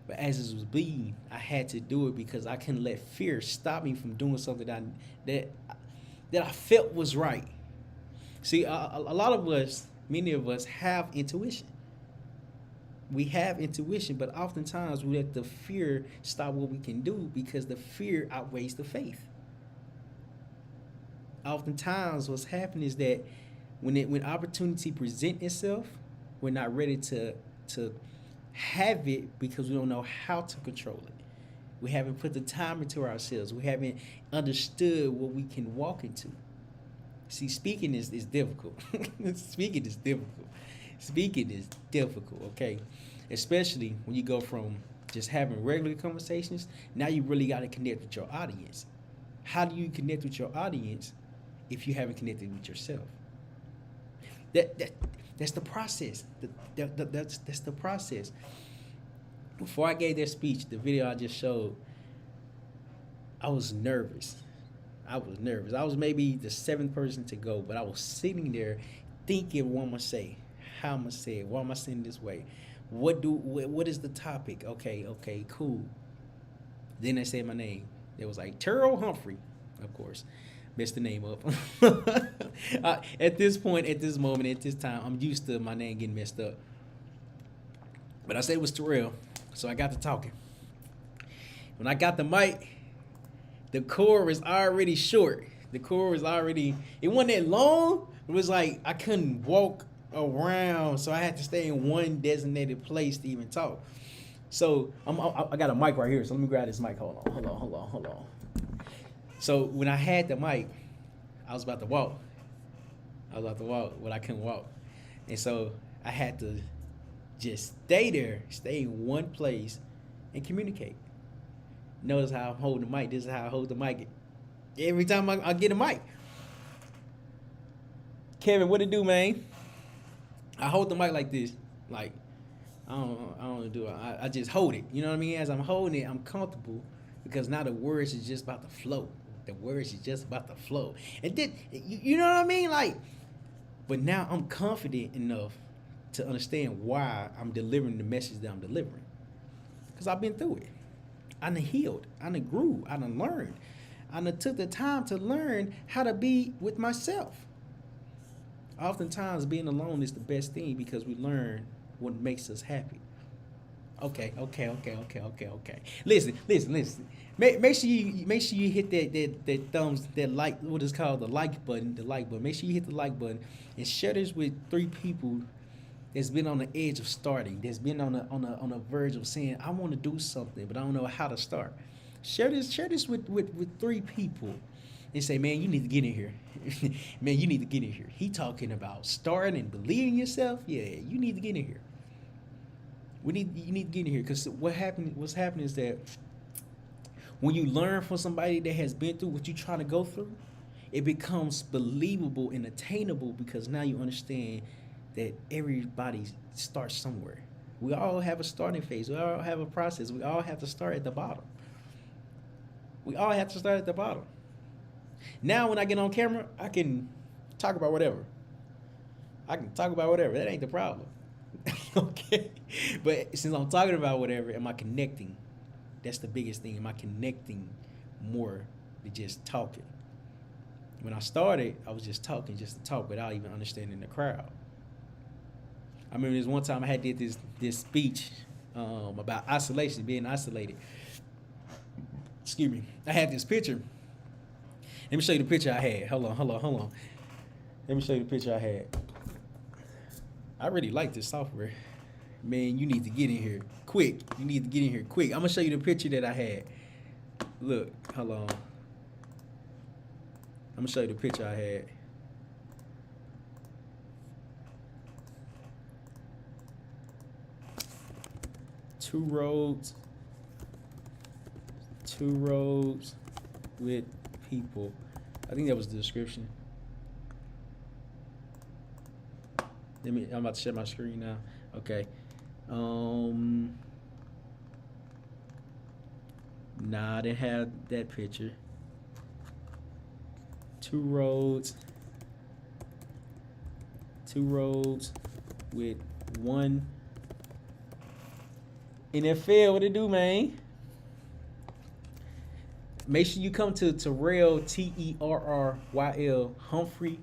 But as it was beating, I had to do it because I couldn't let fear stop me from doing something that I felt was right. See, a lot of us, many of us have intuition. We have intuition, but oftentimes we let the fear stop what we can do because the fear outweighs the faith. Oftentimes what's happening is that when opportunity presents itself, we're not ready to have it because we don't know how to control it. We haven't put the time into ourselves. We haven't understood what we can walk into. See, speaking is difficult. Speaking is difficult. Speaking is difficult, okay? Especially when you go from just having regular conversations, now you really got to connect with your audience. How do you connect with your audience if you haven't connected with yourself? That's the process. That's the process. Before I gave that speech, the video I just showed, I was nervous. I was maybe the 7th person to go, but I was sitting there thinking what I'm gonna say, how I'm gonna say it, why am I saying this way, what is the topic? Okay, cool. Then they said my name. It was like Terryl Humphrey, of course. Messed the name up. At this point, at this moment, at this time, I'm used to my name getting messed up. But I said it was Terrell, so I got to talking. When I got the mic, the cord was already short. It wasn't that long. It was like I couldn't walk around, so I had to stay in one designated place to even talk. So I got a mic right here, so let me grab this mic. Hold on. So when I had the mic, I was about to walk, but I couldn't walk. And so I had to just stay in one place and communicate. Notice how I'm holding the mic. This is how I hold the mic every time I get a mic. Kevin, what it do, man? I hold the mic like this. Like, I don't do it. I just hold it. You know what I mean? As I'm holding it, I'm comfortable because now the words is just about to flow. And then, you know what I mean? Like, but now I'm confident enough to understand why I'm delivering the message that I'm delivering. Because I've been through it. I done healed. I done grew. I done learned. I done took the time to learn how to be with myself. Oftentimes, being alone is the best thing because we learn what makes us happy. Okay. Listen. Make sure you hit that thumbs, that like, what is called the like button. Make sure you hit the like button and share this with 3 people that's been on the edge of starting, that's been on the verge of saying, I want to do something, but I don't know how to start. Share this with 3 people and say, man, you need to get in here. Man, you need to get in here. He talking about starting and believing in yourself. Yeah, you need to get in here. You need to get in here, because what's happening is that when you learn from somebody that has been through what you're trying to go through, it becomes believable and attainable, because now you understand that everybody starts somewhere. We all have a starting phase. We all have a process. We all have to start at the bottom. We all have to start at the bottom. Now, when I get on camera, I can talk about whatever. That ain't the problem. Okay? But since I'm talking about whatever, am I connecting? That's the biggest thing. Am I connecting more than just talking? When I started, I was just talking just to talk without even understanding the crowd. I remember this one time I had did this speech about isolation, being isolated. Excuse me. I had this picture. Let me show you the picture I had. Hold on. Let me show you the picture I had. I really like this software. Man, you need to get in here quick. I'm going to show you the picture that I had. Look, hold on. I'm going to show you the picture I had. Two roads with people. I think that was the description. I'm about to share my screen now. Okay. Nah, I didn't have that picture. Two roads with one NFL. What it do, man? Make sure you come to Terryl, Terryl Humphrey,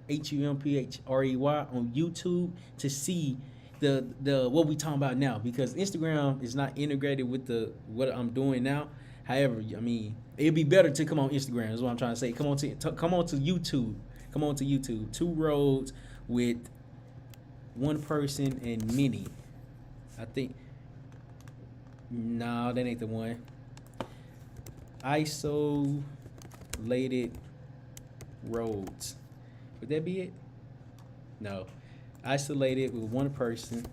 Humprey on YouTube to see the what we talking about now, because Instagram is not integrated with what I'm doing now. However, I mean, it'd be better to come on Instagram. Is what I'm trying to say. Come on to YouTube. Come on to YouTube. Two roads with one person and many. I think. No, that ain't the one. Isolated roads. Would that be it? No. Isolated with one person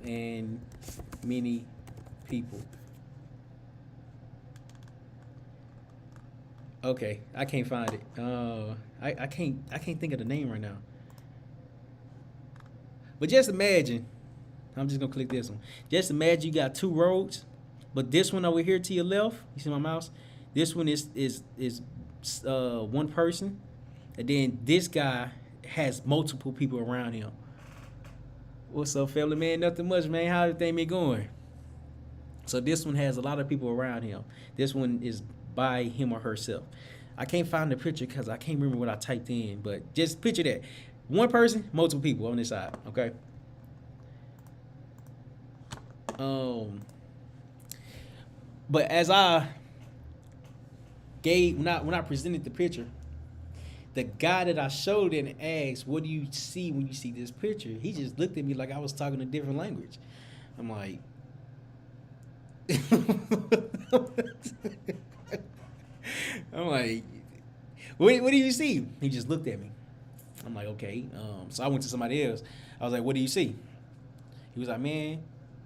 and many people. Okay, I can't find it. I can't think of the name right now. But just imagine, I'm just gonna click this one. Just imagine you got two roads, but this one over here to your left, you see my mouse? This one is one person, and then this guy has multiple people around him. What's up, family, man? Nothing much, man. How everything been going? So this one has a lot of people around him. This one is by him or herself. I can't find the picture because I can't remember what I typed in, but just picture that. One person, multiple people on this side, okay? But as I when I presented the picture, the guy that I showed it and asked, what do you see when you see this picture? He just looked at me like I was talking a different language. I'm like, what do you see? He just looked at me. I'm like, okay. So I went to somebody else. I was like, what do you see? He was like, man,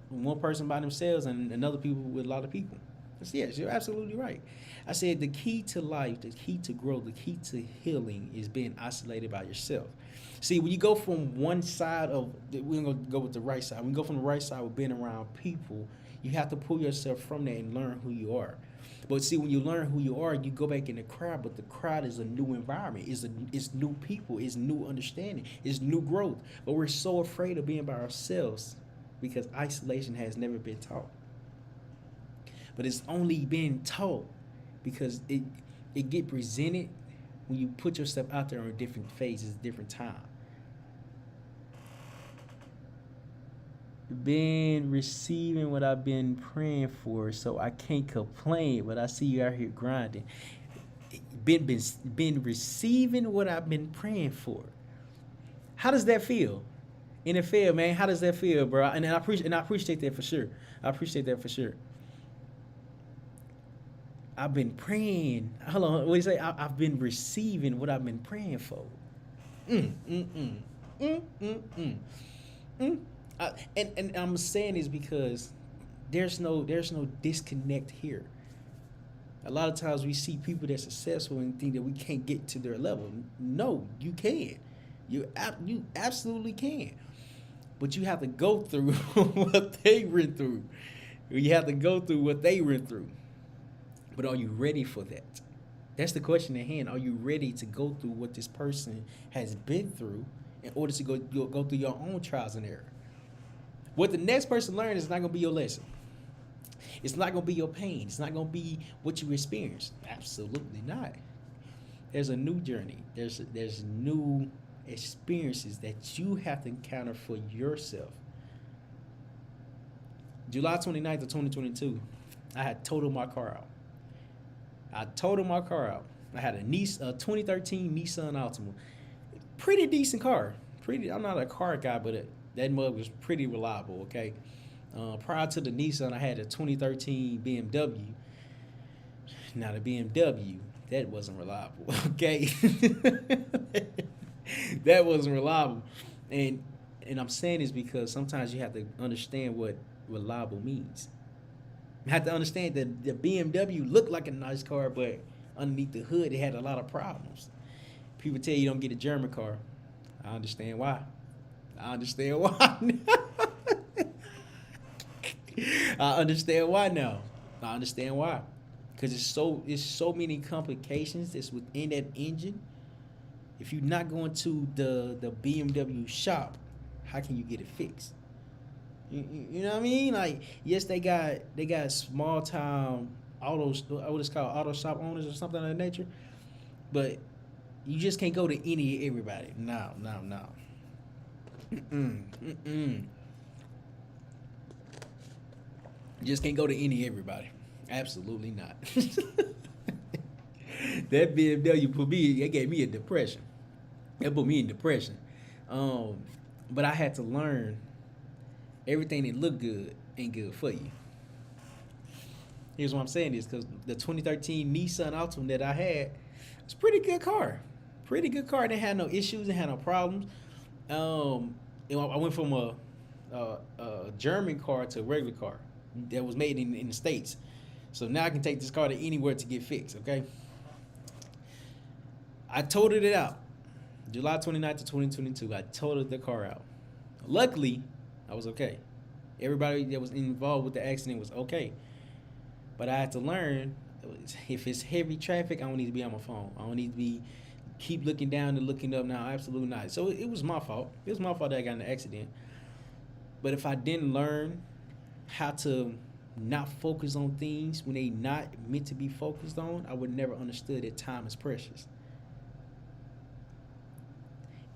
one person by themselves and another people with a lot of people. I said, yes, you're absolutely right. I said, the key to life, the key to growth, the key to healing is being isolated by yourself. See, when you go from one side we're going to go with the right side. When you go from the right side with being around people, you have to pull yourself from there and learn who you are. But see, when you learn who you are, you go back in the crowd, but the crowd is a new environment. It's new people. It's new understanding. It's new growth. But we're so afraid of being by ourselves because isolation has never been taught. But it's only been taught because it get presented when you put yourself out there on different phases, different time. Been receiving what I've been praying for, so I can't complain, but I see you out here grinding. Been receiving what I've been praying for. How does that feel? NFL, man, how does that feel, bro? And I appreciate that for sure. I appreciate that for sure. I've been praying. Hold on, what do you say? I've been receiving what I've been praying for. Mm, mm, mm. Mm, mm, mm. Mm. And I'm saying this because there's no disconnect here. A lot of times we see people that's successful and think that we can't get to their level. No, you can. You absolutely can. But you have to go through what they went through. You have to go through what they went through. But are you ready for that? That's the question at hand. Are you ready to go through what this person has been through in order to go through your own trials and error? What the next person learns is not going to be your lesson. It's not going to be your pain. It's not going to be what you experienced. Absolutely not. There's a new journey. There's new experiences that you have to encounter for yourself. July 29th of 2022, I had totaled my car out. I had a 2013 Nissan Altima. Pretty decent car. I'm not a car guy, but that mug was pretty reliable, okay? Prior to the Nissan, I had a 2013 BMW. Now, the BMW, that wasn't reliable, okay? That wasn't reliable. And I'm saying this because sometimes you have to understand what reliable means. You have to understand that the BMW looked like a nice car, but underneath the hood, it had a lot of problems. People tell you don't get a German car. I understand why. I understand why now. I understand why. Because it's so many complications that's within that engine. If you're not going to the BMW shop, how can you get it fixed? You know what I mean? Like, yes, they got small time autos, what it's called, auto shop owners or something of that nature. But you just can't go to everybody. No. You just can't go to everybody. Absolutely not. That BMW gave me a depression. That put me in depression. But I had to learn everything that looked good ain't good for you. Here's what I'm saying is because the 2013 Nissan Altima that I had was a pretty good car. Pretty good car. It didn't have no issues. It had no problems. I went from a German car to a regular car that was made in the States. So now I can take this car to anywhere to get fixed, okay? I totaled it out. July 29th of 2022, I totaled the car out. Luckily, I was okay. Everybody that was involved with the accident was okay. But I had to learn, if it's heavy traffic, I don't need to be on my phone. I don't need to keep looking down and looking up now. Absolutely not. So it was my fault. It was my fault that I got in the accident. But if I didn't learn how to not focus on things when they not meant to be focused on, I would never understood that time is precious.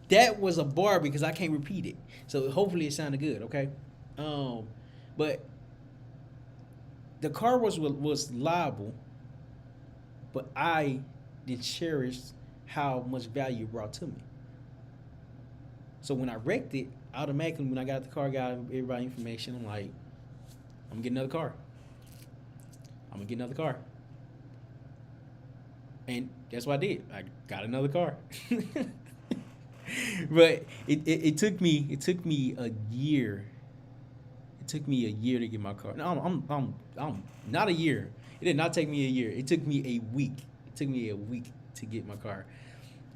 That was a bar because I can't repeat it. So hopefully it sounded good, okay? But the car was liable, but I did cherish how much value it brought to me. So when I wrecked it, automatically when I got the car, got everybody information, I'm like, I'm getting another car. And that's what I did. I got another car. But it took me a year. It took me a year to get my car. No, I'm not a year. It did not take me a year. It took me a week. It took me a week to get my car.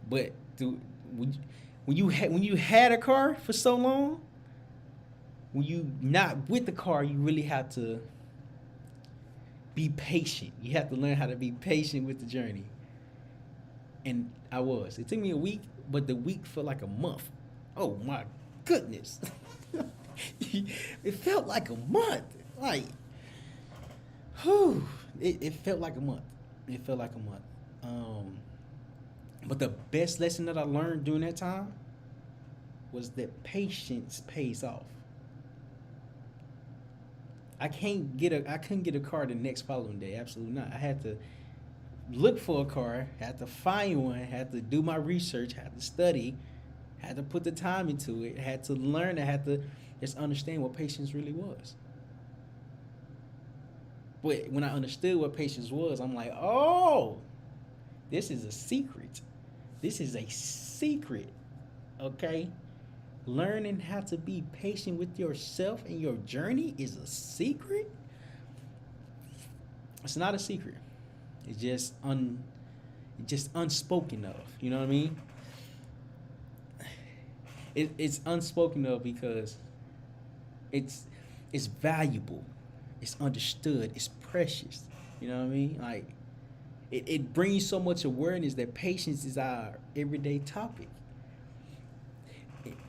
But when you had a car for so long, when you not with the car, you really have to be patient. You have to learn how to be patient with the journey. And I was. It took me a week, but the week felt like a month. Oh my goodness. It felt like a month. Like, whew. It felt like a month. But the best lesson that I learned during that time was that patience pays off. I couldn't get a car the next following day. Absolutely not. I had to look for a car, had to find one, had to do my research, had to study, had to put the time into it, had to learn, I had to just understand what patience really was. But when I understood what patience was, I'm like, oh, this is a secret. This is a secret. Okay? Learning how to be patient with yourself and your journey is a secret. It's not a secret. It's just unspoken of. You know what I mean? It's unspoken of because it's valuable, it's understood, it's precious. You know what I mean? Like it brings so much awareness that patience is our everyday topic.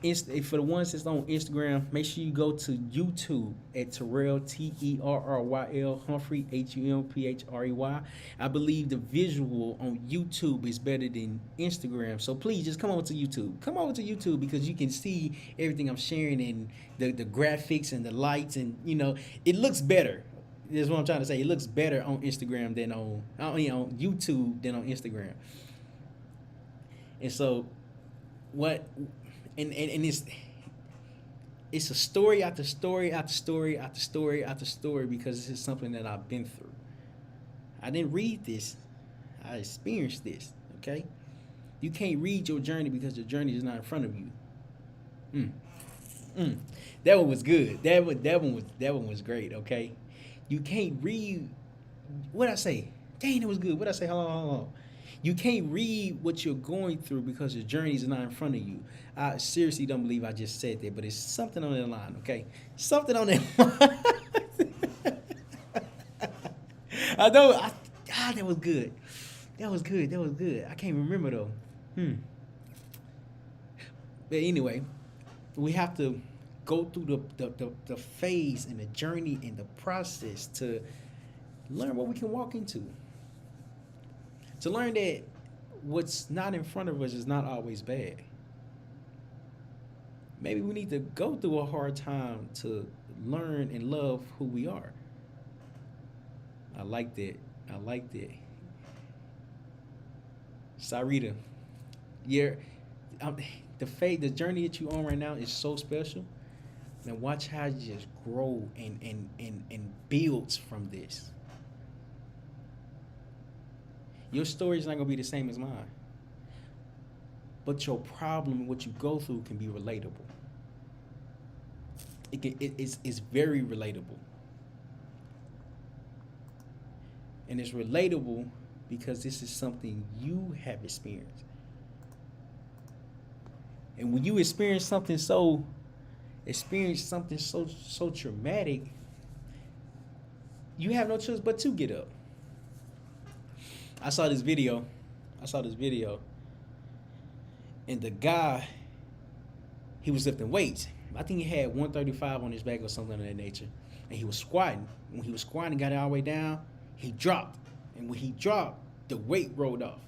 For the ones that's on Instagram, make sure you go to YouTube at Terryl Terryl Humphrey Humprey. I believe the visual on YouTube is better than Instagram. So please just come over to YouTube. Come over to YouTube because you can see everything I'm sharing and the graphics and the lights and it looks better. That's what I'm trying to say. It looks better on Instagram than on YouTube than on Instagram. And so what and it's a story after story after story after story after story because this is something that I've been through. I didn't read this. I experienced this, okay? You can't read your journey because your journey is not in front of you. That one was good. That one was great, okay? You can't read what I say. Dang, it was good. What I say? Hold on. You can't read what you're going through because your journey is not in front of you. I seriously don't believe I just said that, but it's something on that line, okay? Something on that line. That was good. That was good. I can't remember though. But anyway, we have to go through the phase and the journey and the process to learn what we can walk into. To learn that what's not in front of us is not always bad. Maybe we need to go through a hard time to learn and love who we are. I like that. Sarita, the journey that you're on right now is so special. And watch how you just grow and builds from this. Your story is not going to be the same as mine. But your problem and what you go through can be relatable. It's very relatable. And it's relatable because this is something you have experienced. And when you experience something so traumatic, you have no choice but to get up. I saw this video, and the guy, he was lifting weights. I think he had 135 on his back or something of that nature. And he was squatting. When he was squatting, got it all the way down, he dropped. And when he dropped, the weight rolled off.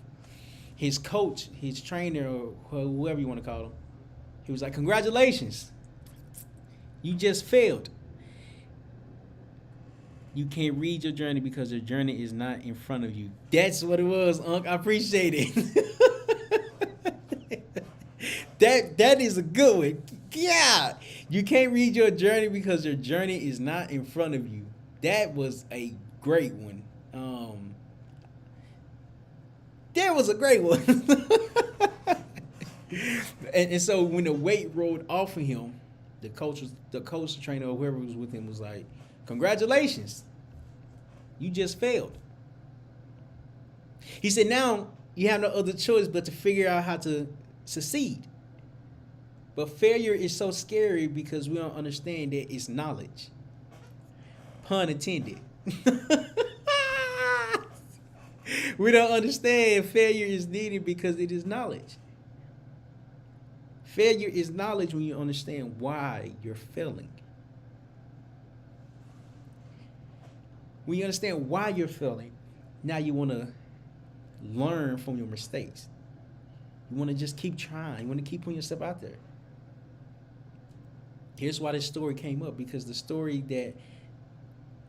His coach, his trainer, or whoever you want to call him, he was like, "Congratulations, you just failed. You can't read your journey because your journey is not in front of you." That's what it was, Unc. I appreciate it. That is a good one. Yeah. You can't read your journey because your journey is not in front of you. That was a great one. That was a great one. and so when the weight rolled off of him, the coach, the trainer, or whoever was with him was like, "Congratulations, you just failed." He said, "Now you have no other choice but to figure out how to succeed. But failure is so scary because we don't understand that it's knowledge." Pun intended. We don't understand failure is needed because it is knowledge. Failure is knowledge when you understand why you're failing. When you understand why you're failing, now you want to learn from your mistakes. You want to just keep trying. You want to keep putting yourself out there. Here's why this story came up, because the story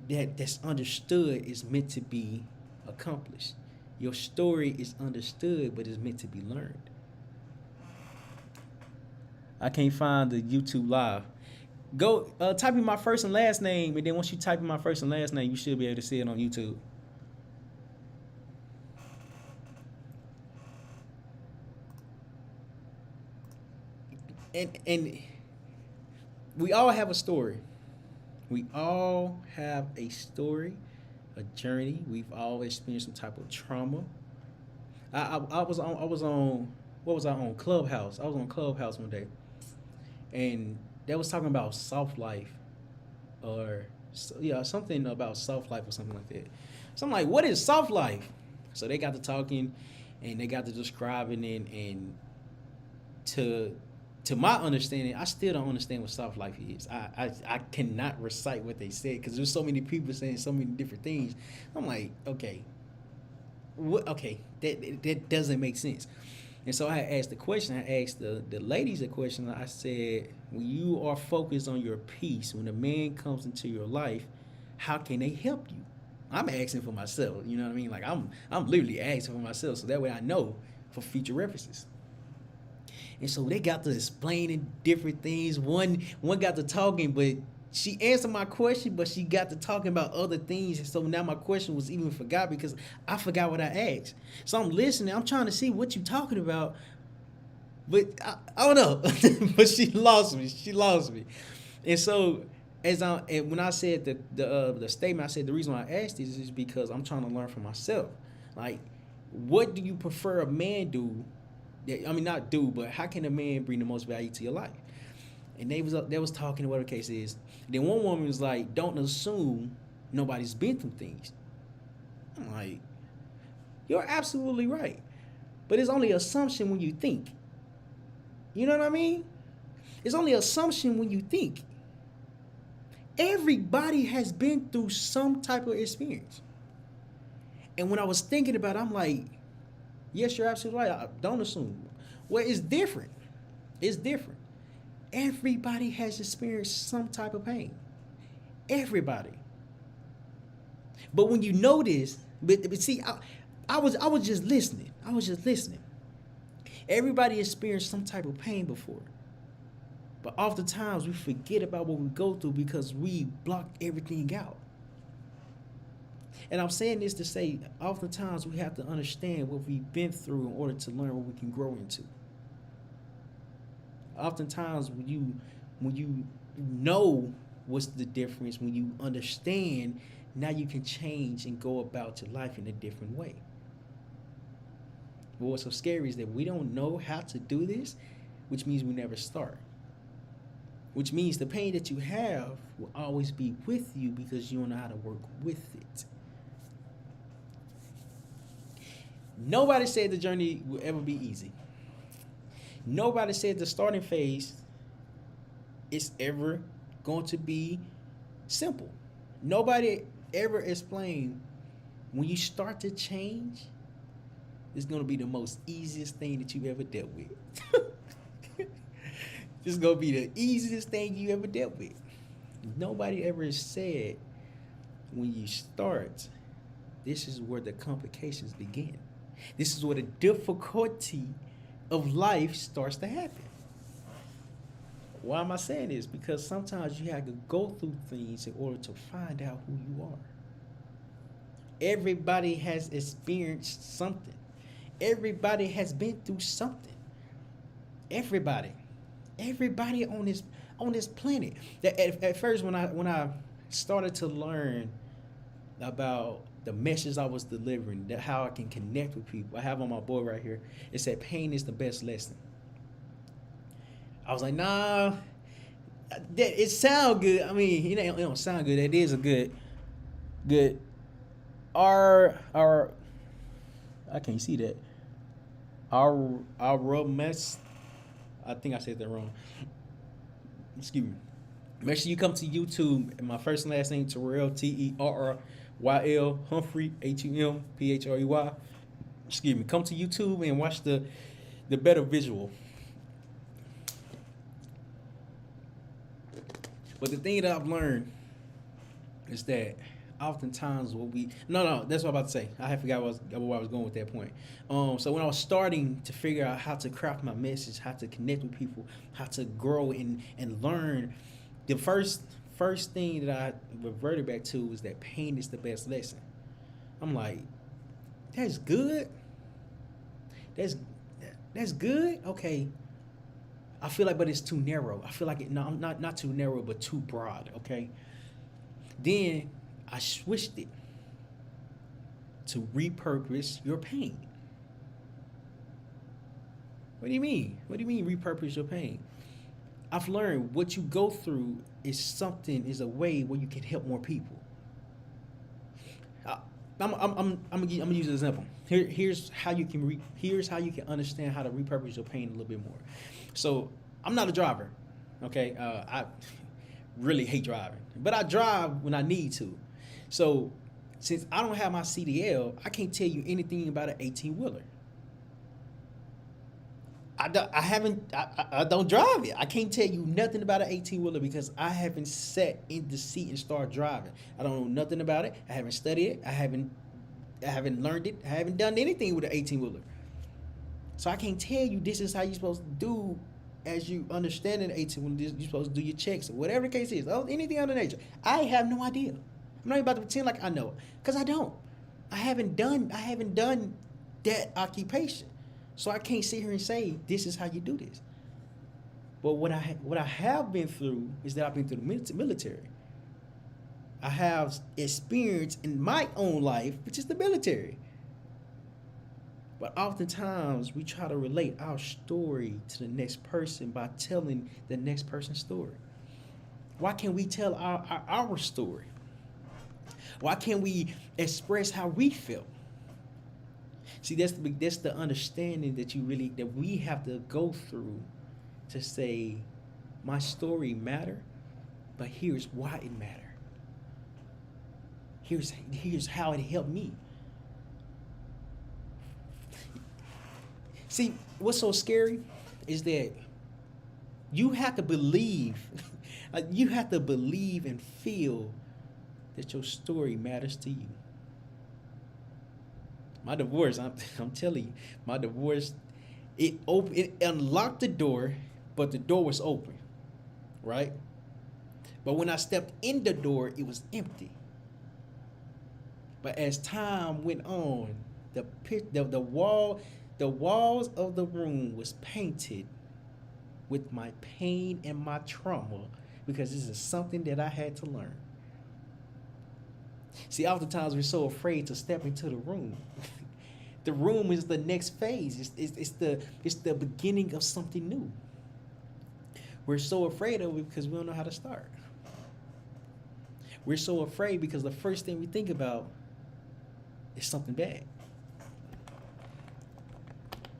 that's understood is meant to be accomplished. Your story is understood, but it's meant to be learned. I can't find the YouTube live. Go type in my first and last name, and then once you type in my first and last name, you should be able to see it on YouTube. And we all have a story. We all have a story, a journey. We've all experienced some type of trauma. I was on what was I on Clubhouse? I was on Clubhouse one day, and they was talking about soft life, or something about soft life or something like that. So I'm like, what is soft life? So they got to talking, and they got to describing it, and to my understanding, I still don't understand what soft life is. I cannot recite what they said because there's so many people saying so many different things. I'm like, okay, what? Okay, that doesn't make sense. And so I asked the question. I asked the ladies a question. I said, when you are focused on your peace, when a man comes into your life, how can they help you? I'm asking for myself. You know what I mean? Like I'm literally asking for myself, so that way I know for future references. And so they got to explaining different things. One got to talking, but she answered my question, but she got to talking about other things. And so now my question was even forgot because I forgot what I asked. So I'm listening. I'm trying to see what you talking about. But I don't know. But she lost me. She lost me. And so when I said the statement, I said the reason why I asked this is because I'm trying to learn for myself. Like, what do you prefer a man do? I mean, not do, but how can a man bring the most value to your life? And they was talking whatever the case is. Then one woman was like, don't assume nobody's been through things. I'm like, you're absolutely right. But it's only assumption when you think. You know what I mean? It's only assumption when you think. Everybody has been through some type of experience. And when I was thinking about it, I'm like, yes, you're absolutely right. I don't assume. Well, it's different. It's different. Everybody has experienced some type of pain. Everybody. But when you know this, but see, I was just listening. I was just listening. Everybody experienced some type of pain before. But oftentimes we forget about what we go through because we block everything out. And I'm saying this to say, oftentimes we have to understand what we've been through in order to learn what we can grow into. Oftentimes when you know what's the difference, when you understand, now you can change and go about your life in a different way. But what's so scary is that we don't know how to do this, which means we never start. Which means the pain that you have will always be with you because you don't know how to work with it. Nobody said the journey will ever be easy. Nobody said the starting phase is ever going to be simple. Nobody ever explained when you start to change, it's going to be the most easiest thing that you've ever dealt with. It's going to be the easiest thing you ever dealt with. Nobody ever said when you start, this is where the complications begin. This is where the difficulty of life starts to happen. Why am I saying this? Because sometimes you have to go through things in order to find out who you are. Everybody has experienced something. Everybody has been through something. Everybody on this planet. At first, when I started to learn about the message I was delivering, how I can connect with people, I have on my board right here. It said, "Pain is the best lesson." I was like, nah, it sound good. I mean, it don't sound good. It is a good. I can't see that. Our mess. I think I said that wrong. Excuse me. Make sure you come to YouTube and my first and last name, Terryl, Terryl Humphrey, Humprey. Excuse me. Come to YouTube and watch the better visual. But the thing that I've learned is that oftentimes that's what I'm about to say. I forgot where I was going with that point. So when I was starting to figure out how to craft my message, how to connect with people, how to grow and learn, the first thing that I reverted back to was that pain is the best lesson. I'm like, that's good. That's good. Okay. I feel like, but it's too narrow. I feel like no, not too narrow, but too broad. Okay. Then I switched it to repurpose your pain. What do you mean? What do you mean repurpose your pain? I've learned what you go through is a way where you can help more people. I'm gonna use an example. Here's how you can understand how to repurpose your pain a little bit more. So I'm not a driver, okay? I really hate driving, but I drive when I need to. So since I don't have my CDL, I can't tell you anything about an 18-wheeler. I don't drive it. I can't tell you nothing about an 18-wheeler because I haven't sat in the seat and started driving. I don't know nothing about it. I haven't studied it. I haven't learned it. I haven't done anything with an 18-wheeler. So I can't tell you this is how you're supposed to do as you understand an 18-wheeler. You're supposed to do your checks or whatever the case is. Anything of the nature. I have no idea. I'm not even about to pretend like I know because I don't. I haven't done that occupation. So I can't sit here and say this is how you do this. But what I have been through is that I've been through the military. I have experience in my own life, which is the military. But oftentimes we try to relate our story to the next person by telling the next person's story. Why can't we tell our story? Why can't we express how we felt? See, that's the understanding that we have to go through to say, my story matter, but here's why it matter. Here's how it helped me. See, what's so scary is that you have to believe, and feel that your story matters to you. My divorce, I'm telling you, my divorce, it unlocked the door, but the door was open, right? But when I stepped in the door, it was empty. But as time went on, the walls of the room was painted with my pain and my trauma because this is something that I had to learn. See, oftentimes we're so afraid to step into the room. The room is the next phase. It's the beginning of something new. We're so afraid of it because we don't know how to start. We're so afraid because the first thing we think about is something bad.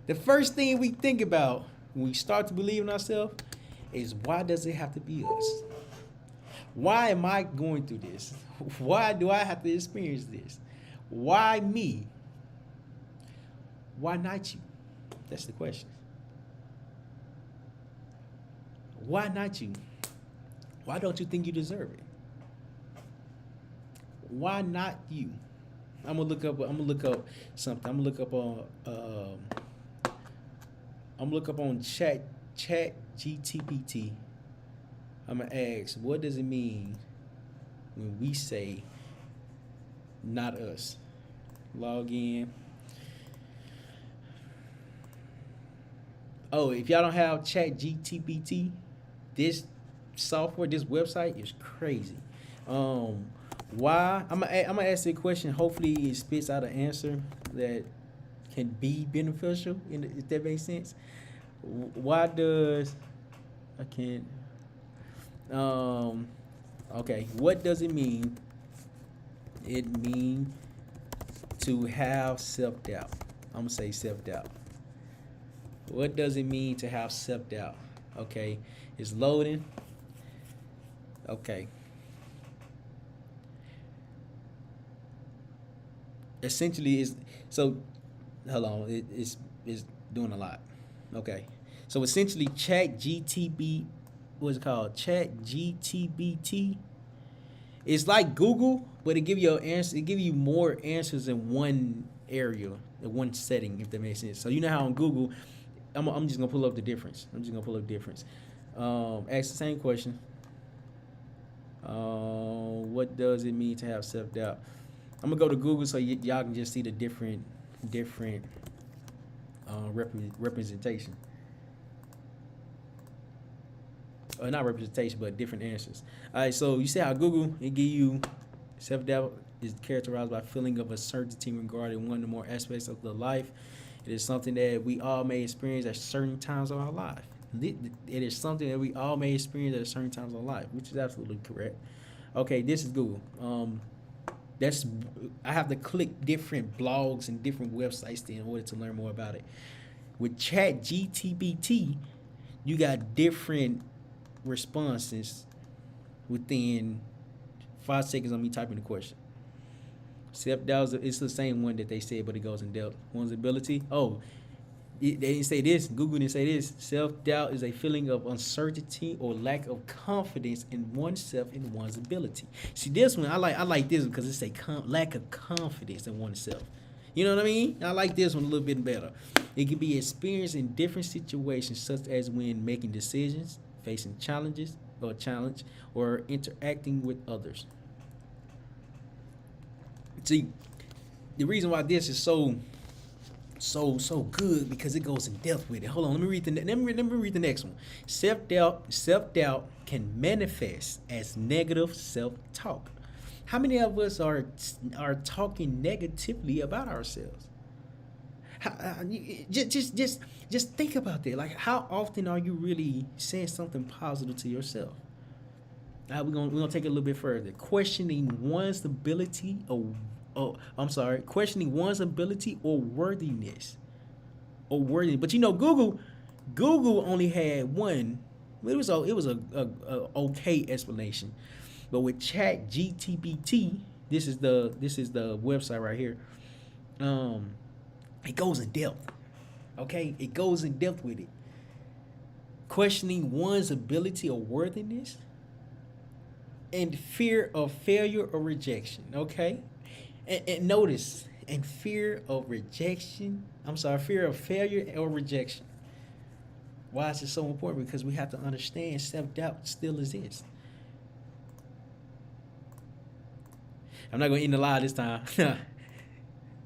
The first thing we think about when we start to believe in ourselves is, why does it have to be us? Why am I going through this? Why do I have to experience this? Why me? Why not you? That's the question. Why not you? Why don't you think you deserve it? Why not you? I'm gonna look up something. I'm gonna look up on Chat GTPT. I'm gonna ask, what does it mean when we say not us? Log in. Oh, if y'all don't have Chat GTPT, this software, this website is crazy. Why? I'm gonna ask you a question. Hopefully, it spits out an answer that can be beneficial. If that makes sense. Why does I can't? Okay. What does it mean? It means to have self-doubt. I'm gonna say self-doubt. What does it mean to have self-doubt? Okay, it's loading. Okay. Essentially, is so. Hold on, it's doing a lot. Okay, so essentially, Chat GTB, what's it called? Chat GTBT. It's like Google, but it give you an answer. It give you more answers in one area, in one setting, if that makes sense. So you know how on Google, I'm just gonna pull up the difference. Ask the same question. What does it mean to have self doubt? I'm gonna go to Google so y'all can just see the different representation. Not representation, but different answers. All right, so you see how Google it give you self doubt is characterized by feeling of uncertainty regarding one or more aspects of the life. It is something that we all may experience at certain times of our life. It is something that we all may experience at certain times of our life, which is absolutely correct. Okay, this is Google. That's I have to click different blogs and different websites in order to learn more about it. With Chat GTBT, you got different responses within 5 seconds of me typing the question. Self-doubt is the same one that they said, but it goes in depth. One's ability. Oh, they didn't say this. Google didn't say this. Self-doubt is a feeling of uncertainty or lack of confidence in oneself and one's ability. See, this one, I like this one because it's a lack of confidence in oneself. You know what I mean? I like this one a little bit better. It can be experienced in different situations, such as when making decisions, facing challenges or interacting with others. See, the reason why this is so good because it goes in depth with it. Hold on, let me read the next one. Self-doubt can manifest as negative self-talk. How many of us are talking negatively about ourselves? Just think about that. Like, how often are you really saying something positive to yourself? We're gonna take it a little bit further. Questioning one's ability or worthiness. But you know, Google only had one. It was a okay explanation. But with Chat GTBT, this is the website right here. It goes in depth. Okay, it goes in depth with it. Questioning one's ability or worthiness, and fear of failure or rejection. Okay, and notice, and fear of failure or rejection. Why is it so important? Because we have to understand self-doubt still exists. I'm not gonna end the lie this time.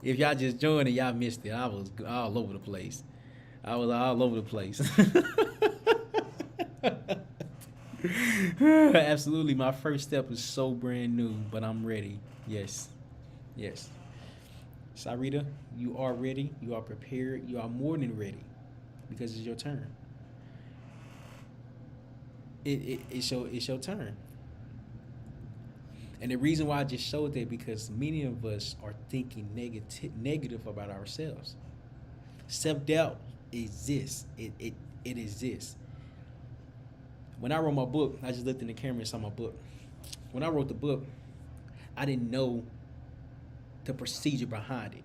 If y'all just joined and y'all missed it, I was all over the place. Absolutely, my first step is so brand new, but I'm ready. Yes. Sarita, you are ready. You are prepared. You are more than ready, because it's your turn. It's your turn. And the reason why I just showed that because many of us are thinking negative about ourselves. Self-doubt exists. It exists. When I wrote my book, I just looked in the camera and saw my book. When I wrote the book, I didn't know the procedure behind it.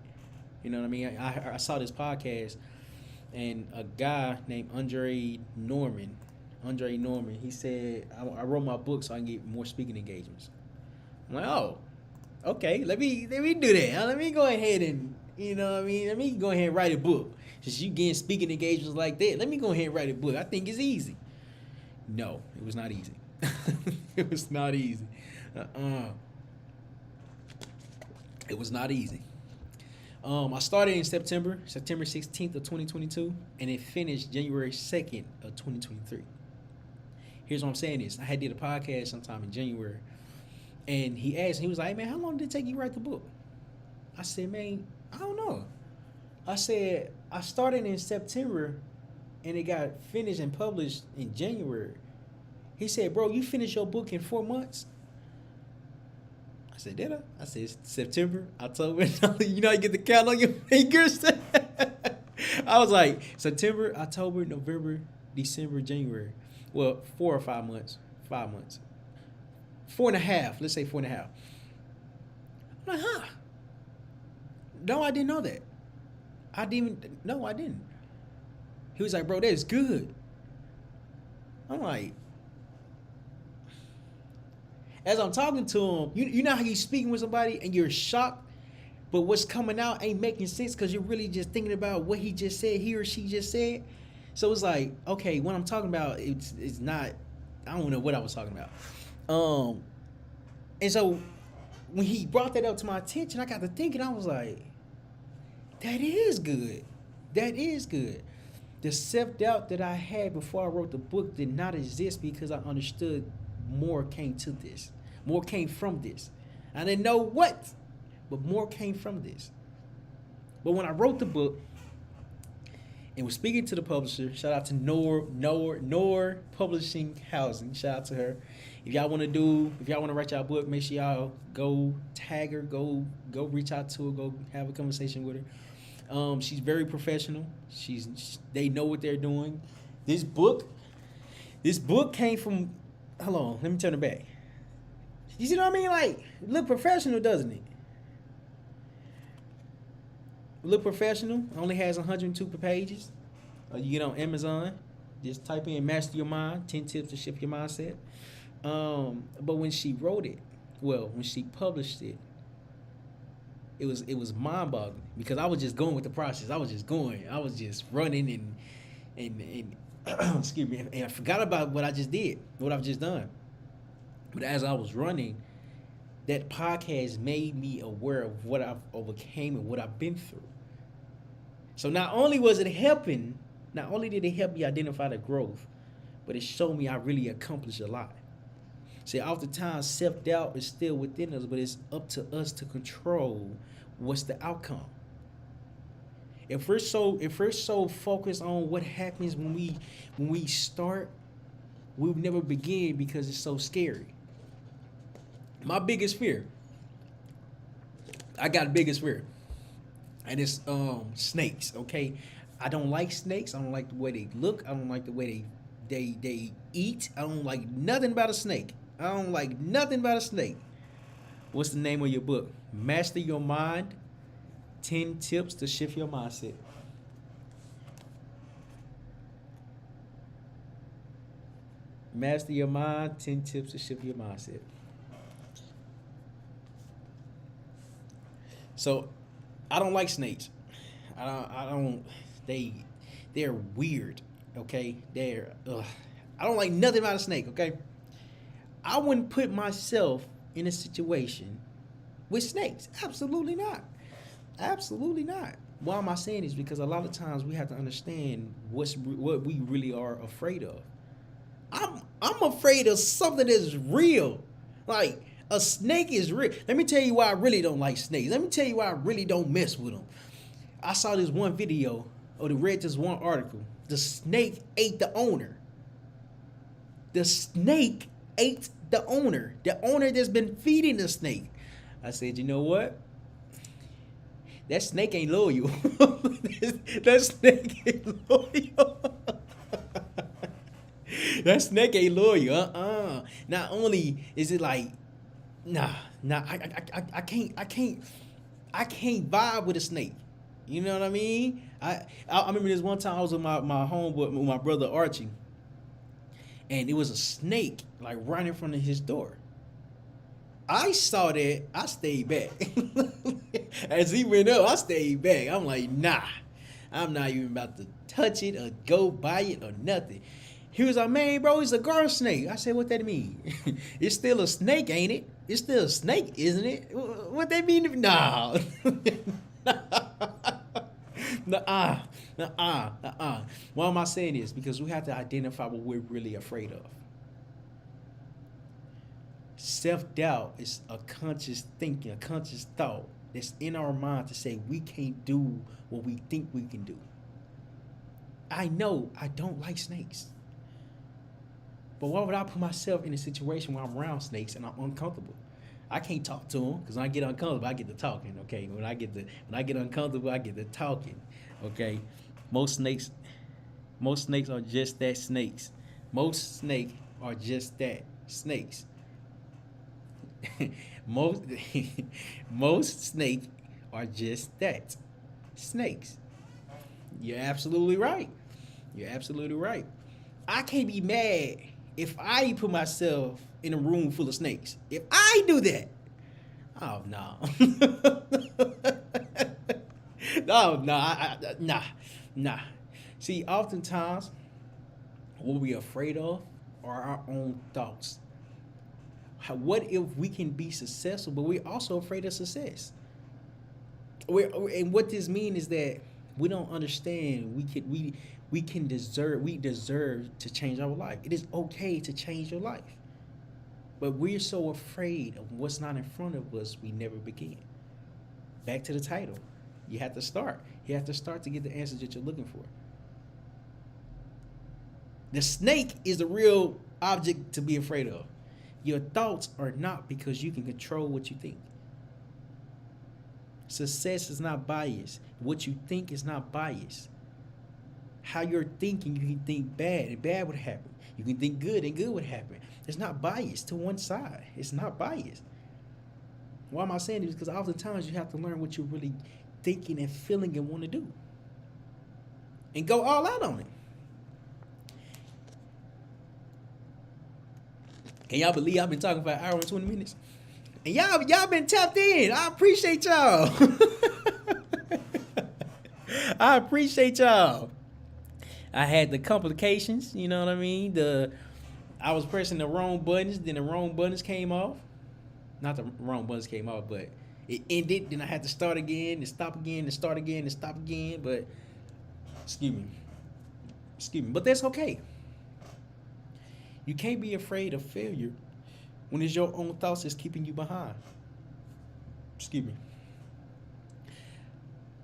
You know what I mean? I saw this podcast, and a guy named Andre Norman, he said, I wrote my book so I can get more speaking engagements. I'm like, oh, okay, let me do that. Let me go ahead and, let me go ahead and write a book. Since you getting speaking engagements like that, let me go ahead and write a book. I think it's easy. No, it was not easy. It was not easy. It was not easy. I started in September 16th of 2022, and it finished January 2nd of 2023. Here's what I'm saying is, I had did a podcast sometime in January, and he was like, hey, man, how long did it take you to write the book? I said, man, I don't know. I said, I started in September, and it got finished and published in January. He said, bro, you finished your book in 4 months? I said, did I? I said, September, October. You know how you get the count on your fingers? I was like, September, October, November, December, January. Well, 4 or 5 months. 5 months. 4.5. Let's say 4.5. I'm like, huh? No, I didn't know that. I didn't. He was like, bro, that's good. I'm like, as I'm talking to him, you know how you speaking with somebody and you're shocked, but what's coming out ain't making sense because you're really just thinking about what he just said, he or she just said. So it's like, okay, what I'm talking about, it's not, I don't know what I was talking about. And so when he brought that up to my attention, I got to thinking, I was like, that is good. That is good. The self-doubt that I had before I wrote the book did not exist because I understood more came to this. More came from this. I didn't know what, but more came from this. But when I wrote the book and was speaking to the publisher, shout out to Nor Publishing Housing, shout out to her. If y'all want to write y'all book, make sure y'all go tag her, go reach out to her, go have a conversation with her. She's very professional. They know what they're doing. This book came from. Hold on, let me turn it back. You see what I mean? Like, look professional, doesn't it? Look professional. Only has 102 pages. You get on Amazon. Just type in "Master Your Mind: 10 Tips to Shift Your Mindset." But when she wrote it, when she published it, it was mind-boggling because I was just going with the process. I was just running and excuse me, and I forgot about what I just did, what I've just done. But as I was running, that podcast made me aware of what I've overcame and what I've been through. So not only did it help me identify the growth, but it showed me I really accomplished a lot. See, oftentimes self-doubt is still within us, but it's up to us to control what's the outcome. If we're so focused on what happens when we start, we'll never begin because it's so scary. My biggest fear, I got a biggest fear, and it's snakes. Okay, I don't like snakes. I don't like the way they look. I don't like the way they eat. I don't like nothing about a snake. I don't like nothing about a snake. What's the name of your book? Master Your Mind: 10 Tips to Shift Your Mindset. Master Your Mind: 10 Tips to Shift Your Mindset. So, I don't like snakes. They're weird, okay? I don't like nothing about a snake, okay? I wouldn't put myself in a situation with snakes. Absolutely not. Absolutely not. Why am I saying this? Because a lot of times we have to understand what we really are afraid of. I'm afraid of something that's real. Like, a snake is real. Let me tell you why I really don't like snakes. Let me tell you why I really don't mess with them. I saw this one video, or read this one article. The snake ate the owner. The snake ate the owner. The owner that's been feeding the snake. I said, you know what? That snake ain't loyal. That snake ain't loyal. That snake ain't loyal. Not only is it like, I can't vibe with a snake. You know what I mean? I remember this one time I was with my homeboy, with my brother Archie, and it was a snake like right in front of his door. I saw that, I stayed back. As he went up, I stayed back. I'm like, nah, I'm not even about to touch it or go by it or nothing. He was like, man, bro, it's a garter snake. I said, what that mean? It's still a snake, ain't it? It's still a snake, isn't it? What that mean? Nah. Nuh-uh. Why am I saying this? Because we have to identify what we're really afraid of. Self-doubt is a conscious thinking, a conscious thought that's in our mind to say we can't do what we think we can do. I know I don't like snakes. But why would I put myself in a situation where I'm around snakes and I'm uncomfortable? I can't talk to them because when I get uncomfortable, I get to talking. Okay, when I get uncomfortable, I get to talking. Okay, most snakes are just that, snakes. Most snakes are just that, snakes. most snakes are just that, snakes. You're absolutely right. You're absolutely right. I can't be mad if I put myself in a room full of snakes. If I do that, oh no. Nah. See, oftentimes, what we're afraid of are our own thoughts. What if we can be successful, but we're also afraid of success? And what this means is that we don't understand we deserve to change our life. It is okay to change your life. But we're so afraid of what's not in front of us, we never begin. Back to the title. You have to start. You have to start to get the answers that you're looking for. The snake is the real object to be afraid of. Your thoughts are not, because you can control what you think. Success is not biased. What you think is not biased. How you're thinking, you can think bad and bad would happen. You can think good and good would happen. It's not biased to one side. It's not biased. Why am I saying this? Because oftentimes you have to learn what you're really thinking and feeling and want to do. And go all out on it. Can y'all believe I've been talking for an hour and 20 minutes? And y'all been tapped in. I appreciate y'all. I appreciate y'all. I had the complications, you know what I mean? I was pressing the wrong buttons, then the wrong buttons came off. Not the wrong buttons came off, but it ended. Then I had to start again, and stop again, and start again, and stop again. But excuse me. But that's okay. You can't be afraid of failure when it's your own thoughts that's keeping you behind. Excuse me.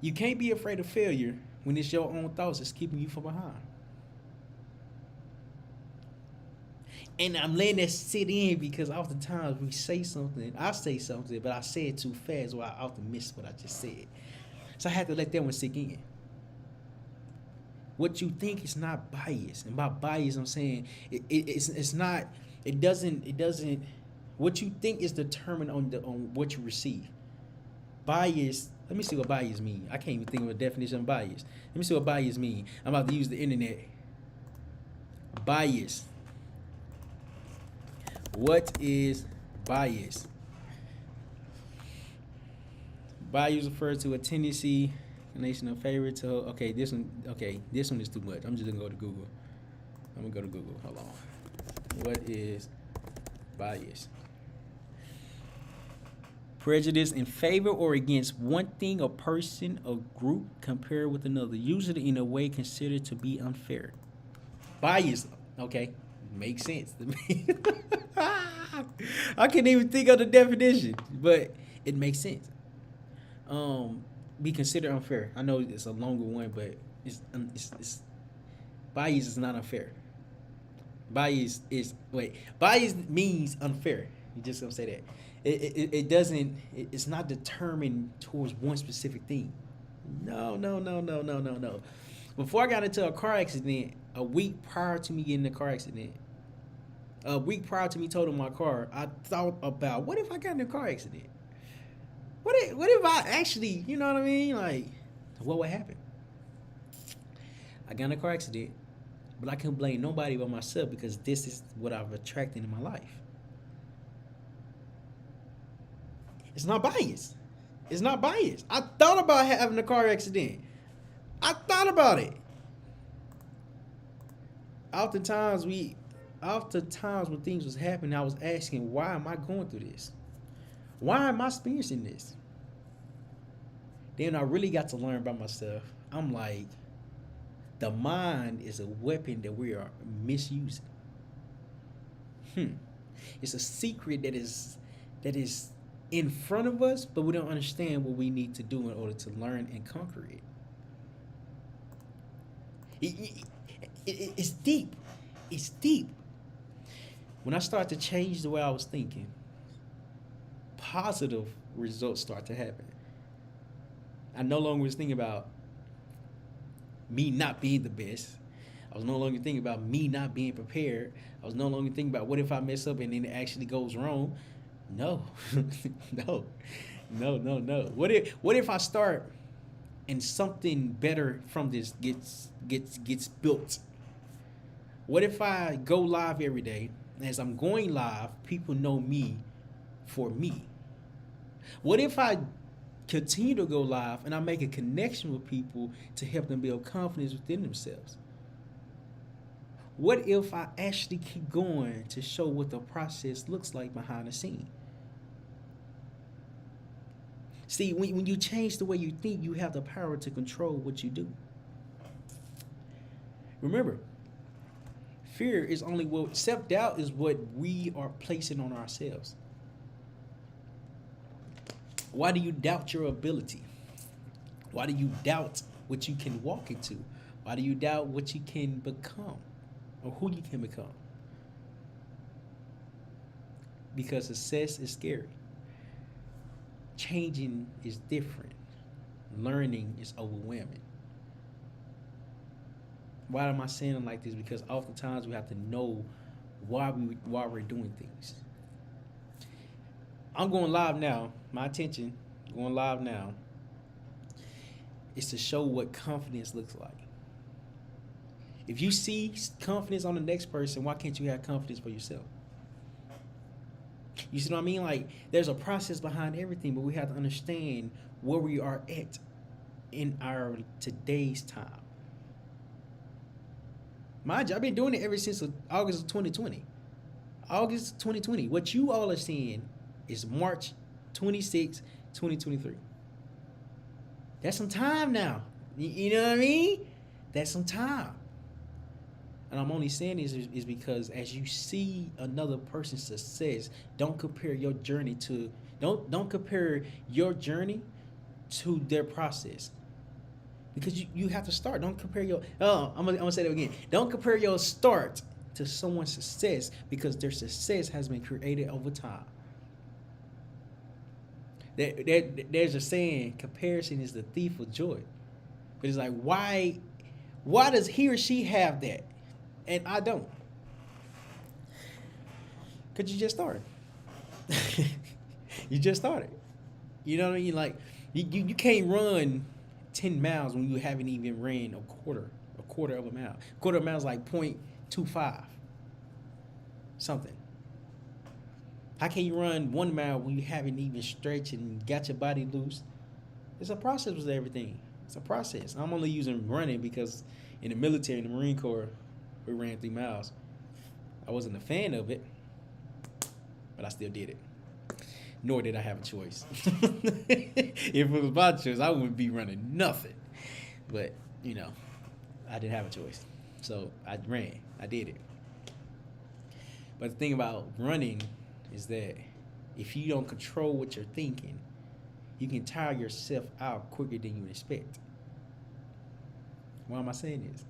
You can't be afraid of failure when it's your own thoughts that's keeping you from behind. And I'm letting that sit in because oftentimes we say something, I say something, but I say it too fast, or I often miss what I just said. So I had to let that one sink in. What you think is not biased. And by bias, I'm saying it's not, it doesn't, what you think is determined on what you receive. Bias, let me see what bias means. I can't even think of a definition of bias. Let me see what bias means. I'm about to use the internet. Bias. What is bias? Bias refers to a tendency, inclination, or favor to. Okay, this one is too much. I'm just gonna go to Google. Hold on. What is bias? Prejudice in favor or against one thing, or person, or group compared with another, usually in a way considered to be unfair. Bias, okay, makes sense to me. I can't even think of the definition, but it makes sense. Be considered unfair. I know it's a longer one, but it's bias is not unfair. Bias means unfair. You just gonna say that. It doesn't. It's not determined towards one specific thing. No. Before I got into a car accident, a week prior to me getting in a car accident, a week prior to me totaling my car, I thought about, what if I got in a car accident? What if I actually, you know what I mean? Like, what would happen? I got in a car accident, but I couldn't blame nobody but myself because this is what I've attracted in my life. It's not biased. It's not biased. I thought about having a car accident. I thought about it. Oftentimes when things was happening, I was asking, why am I going through this? Why am I experiencing this? Then I really got to learn about myself. I'm like, the mind is a weapon that we are misusing. It's a secret that is in front of us, but we don't understand what we need to do in order to learn and conquer it. It's deep. It's deep. When I start to change the way I was thinking, positive results start to happen. I no longer was thinking about me not being the best. I was no longer thinking about me not being prepared. I was no longer thinking about what if I mess up and then it actually goes wrong. No. No. What if I start and something better from this gets built? What if I go live every day, and as I'm going live, people know me for me? What if I continue to go live and I make a connection with people to help them build confidence within themselves? What if I actually keep going to show what the process looks like behind the scene? See, when you change the way you think, you have the power to control what you do. Remember, fear is only what self doubt is what we are placing on ourselves. Why do you doubt your ability? Why do you doubt what you can walk into? Why do you doubt what you can become or who you can become? Because success is scary. Changing is different. Learning is overwhelming. Why am I saying it like this? Because oftentimes we have to know why we're doing things. I'm going live now. My attention going live now is to show what confidence looks like. If you see confidence on the next person, why can't you have confidence for yourself? You see what I mean? Like, there's a process behind everything, but we have to understand where we are at in our today's time. Mind you, I've been doing it ever since August of 2020. August 2020. What you all are seeing is March 26, 2023. That's some time now. You know what I mean? That's some time. And I'm only saying this is because as you see another person's success, don't compare your journey to don't compare your journey to their process. Because you have to start. Don't compare your I'm gonna say that again. Don't compare your start to someone's success because their success has been created over time. There's a saying, comparison is the thief of joy. But it's like, why does he or she have that? And I don't. Because you just started. You just started. You know what I mean? Like, you can't run 10 miles when you haven't even ran a quarter of a mile. A quarter of a mile is like 0.25 something. How can you run 1 mile when you haven't even stretched and got your body loose? It's a process with everything. It's a process. I'm only using running because in the military, in the Marine Corps, we ran 3 miles. I wasn't a fan of it, but I still did it. Nor did I have a choice. If it was my choice, I wouldn't be running nothing. But, I didn't have a choice. So I ran. I did it. But the thing about running is that if you don't control what you're thinking, you can tire yourself out quicker than you expect. Why am I saying this?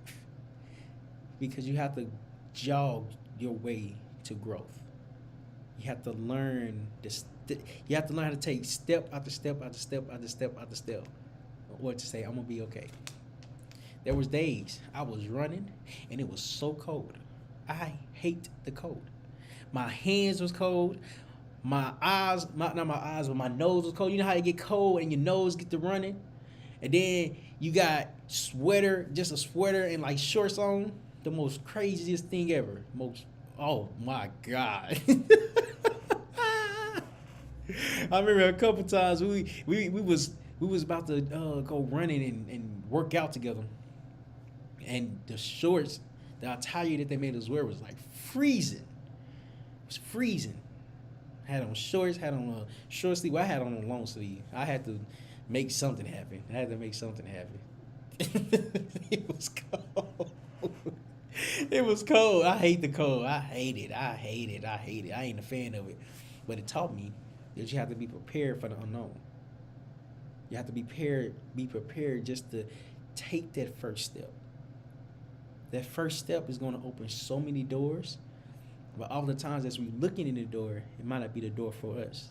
Because you have to jog your way to growth. You have to learn this. You have to learn how to take step after step after step after step after step. What to say? I'm gonna be okay. There was days I was running and it was so cold. I hate the cold. My hands was cold. My eyes, not my eyes, but my nose was cold. You know how you get cold and your nose get to running, and then you got just a sweater and like shorts on. The most craziest thing ever. Oh my God. I remember a couple times we was about to go running and work out together, and the shorts, the attire that they made us wear was like freezing. It was freezing. Had on shorts, had on a short sleeve. Well, I had on a long sleeve. I had to make something happen. It was cold. It was cold. I hate the cold. I hate it. I ain't a fan of it. But it taught me that you have to be prepared for the unknown. You have to be prepared just to take that first step. That first step is going to open so many doors. But oftentimes, as we're looking in the door, it might not be the door for us.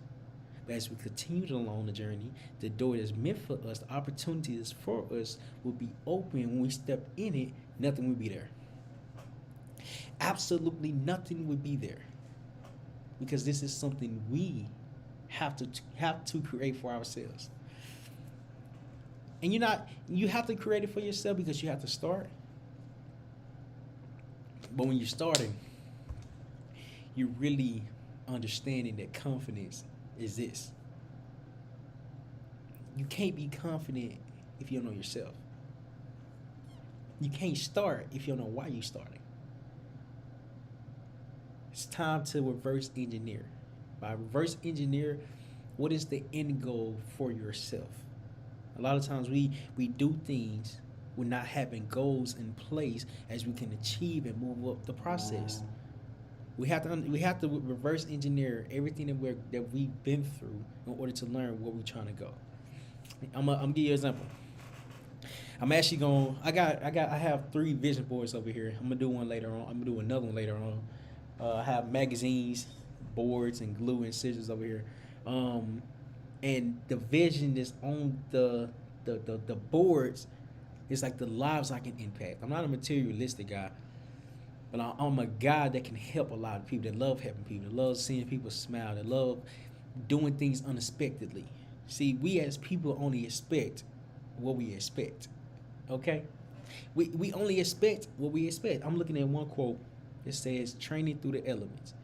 But as we continue along the journey, the door that's meant for us, the opportunities for us will be open. When we step in it, nothing will be there. Absolutely nothing would be there. Because this is something we have to create for ourselves. And you have to create it for yourself because you have to start. But when you're starting, you're really understanding that confidence is this. You can't be confident if you don't know yourself. You can't start if you don't know why you're starting. It's time to reverse engineer. By reverse engineer, what is the end goal for yourself? A lot of times we do things with not having goals in place as we can achieve and move up the process. We have to reverse engineer everything that we've been through in order to learn where we're trying to go. I'm give you an example. I'm actually going. I have 3 vision boards over here. I'm gonna do one later on. I'm gonna do another one later on. I have magazines, boards, and glue and scissors over here. Um, and the vision is on the boards. It's like the lives I can impact. I'm not a materialistic guy, but I'm a guy that can help a lot of people. That love helping people. That love seeing people smile. That love doing things unexpectedly. See, we as people only expect what we expect. Okay? We only expect what we expect. I'm looking at one quote that says training through the elements.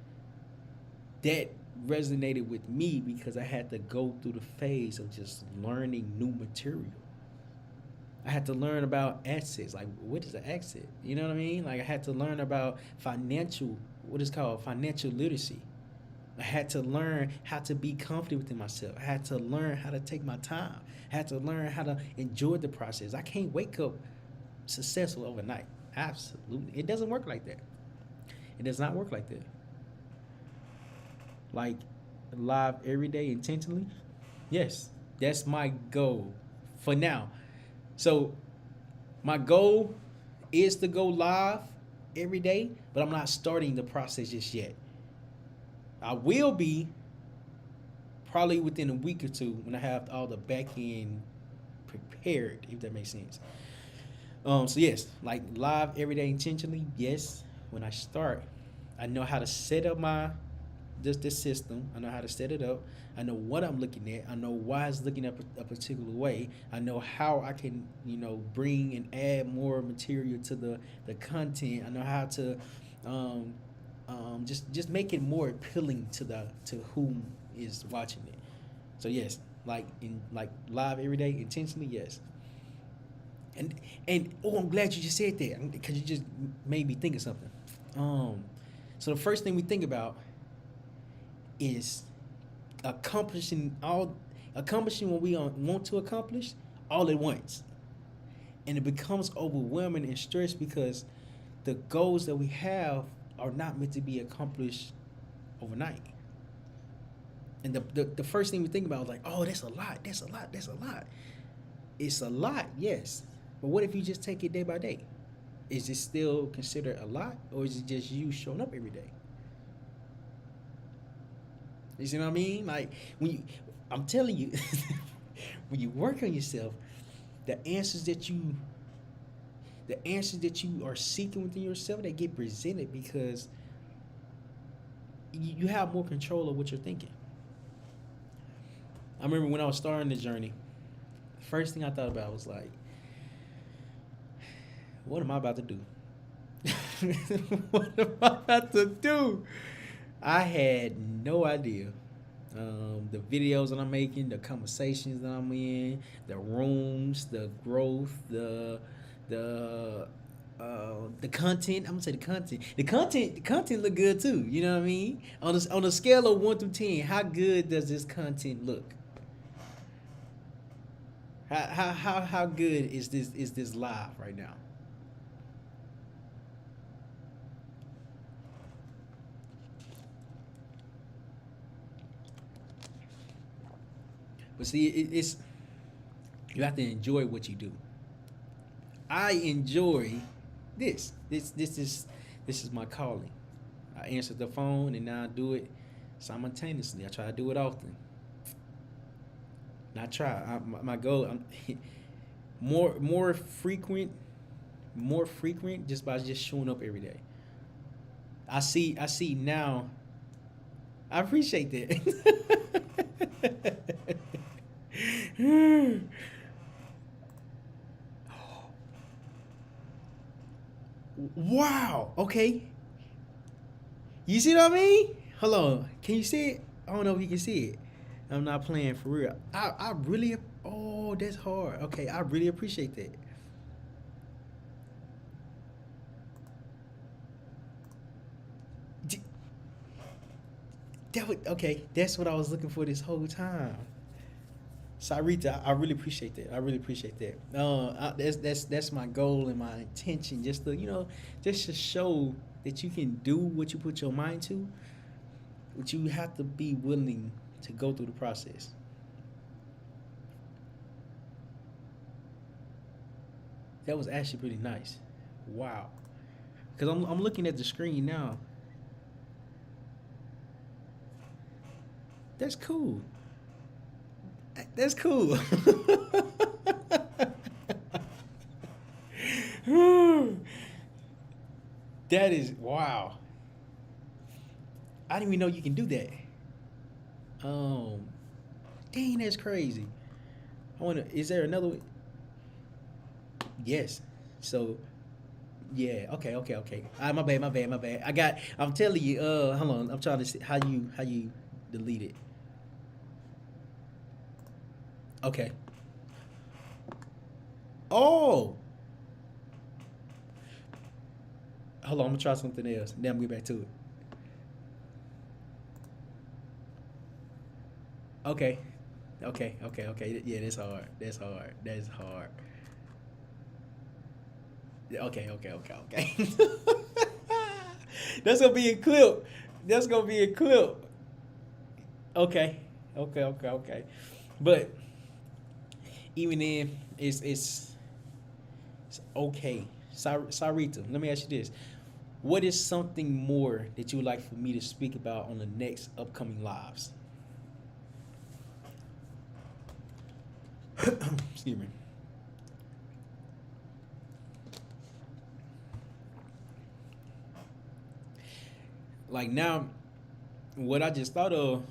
That resonated with me because I had to go through the phase of just learning new material. I had to learn about assets. Like, what is an asset? You know what I mean? Like, I had to learn about what is called financial literacy. I had to learn how to be confident within myself. I had to learn how to take my time. I had to learn how to enjoy the process. I can't wake up successful overnight. Absolutely. It doesn't work like that. It does not work like that. Like, live every day intentionally? Yes, that's my goal for now. So, my goal is to go live every day, but I'm not starting the process just yet. I will be probably within a week or two when I have all the back end prepared, if that makes sense. So yes, like live every day intentionally. Yes, when I start, I know how to set up this system. I know how to set it up. I know what I'm looking at. I know why it's looking up a particular way. I know how I can, bring and add more material to the content. I know how to just make it more appealing to whom is watching it. So yes, like live every day intentionally, yes. And I'm glad you just said that because you just made me think of something. So the first thing we think about is accomplishing what we want to accomplish all at once, and it becomes overwhelming and stressed because the goals that we have are not meant to be accomplished overnight. And the first thing we think about is like, oh, that's a lot. It's a lot, yes. But what if you just take it day by day? Is it still considered a lot, or is it just you showing up every day? You see what I mean? Like I'm telling you, when you work on yourself, the answers that you are seeking within yourself, they get presented because you have more control of what you're thinking. I remember when I was starting the journey, the first thing I thought about was like, what am I about to do? What am I about to do? I had no idea. The videos that I'm making, the conversations that I'm in, the rooms, the growth, the content. I'm gonna say the content. The content look good too. You know what I mean? On a scale of 1 through 10, how good does this content look? How good is this live right now? But see, it's you have to enjoy what you do. I enjoy this. This is my calling. I answer the phone and now I do it simultaneously. I try to do it often. Not try. My goal. More frequent just by just showing up every day. I see now. I appreciate that. Wow. Okay. You see what I mean? Hold on. Can you see it? I don't know if you can see it. I'm not playing for real. I really. Oh, that's hard. Okay, I really appreciate that. Okay, that's what I was looking for this whole time. Sarita, I really appreciate that. I really appreciate that. That's my goal and my intention, just to just to show that you can do what you put your mind to, but you have to be willing to go through the process. That was actually pretty nice. Wow. Because I'm looking at the screen now. That's cool. That's cool. That is wow. I didn't even know you can do that. Um, dang, that's crazy. I wanna. Is there another way? Yes. So, yeah. Okay. Okay. Okay. My bad. My bad. My bad. I got. I'm telling you. Hold on. I'm trying to see how you delete it. Okay. Oh. Hold on. I'm gonna try something else. Then I'm gonna get back to it. Okay. Okay. Okay. Okay. Yeah. That's hard. That's hard. That's hard. Okay, okay, okay, okay. That's gonna be a clip. That's gonna be a clip. Okay, okay, okay, okay. But even then, it's okay. Sarita, let me ask you this: what is something more that you would like for me to speak about on the next upcoming lives? Excuse me. Like now, what I just thought of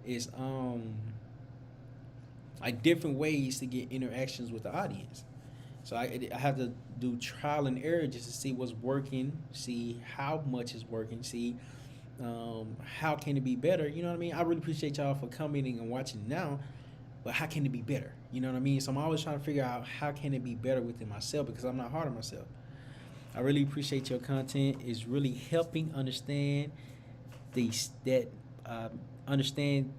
is like different ways to get interactions with the audience. So I have to do trial and error just to see what's working, see how much is working, see how can it be better. You know what I mean? I really appreciate y'all for coming and watching now, but how can it be better? You know what I mean? So I'm always trying to figure out how can it be better within myself because I'm not hard on myself. I really appreciate your content. It's really helping understand that understand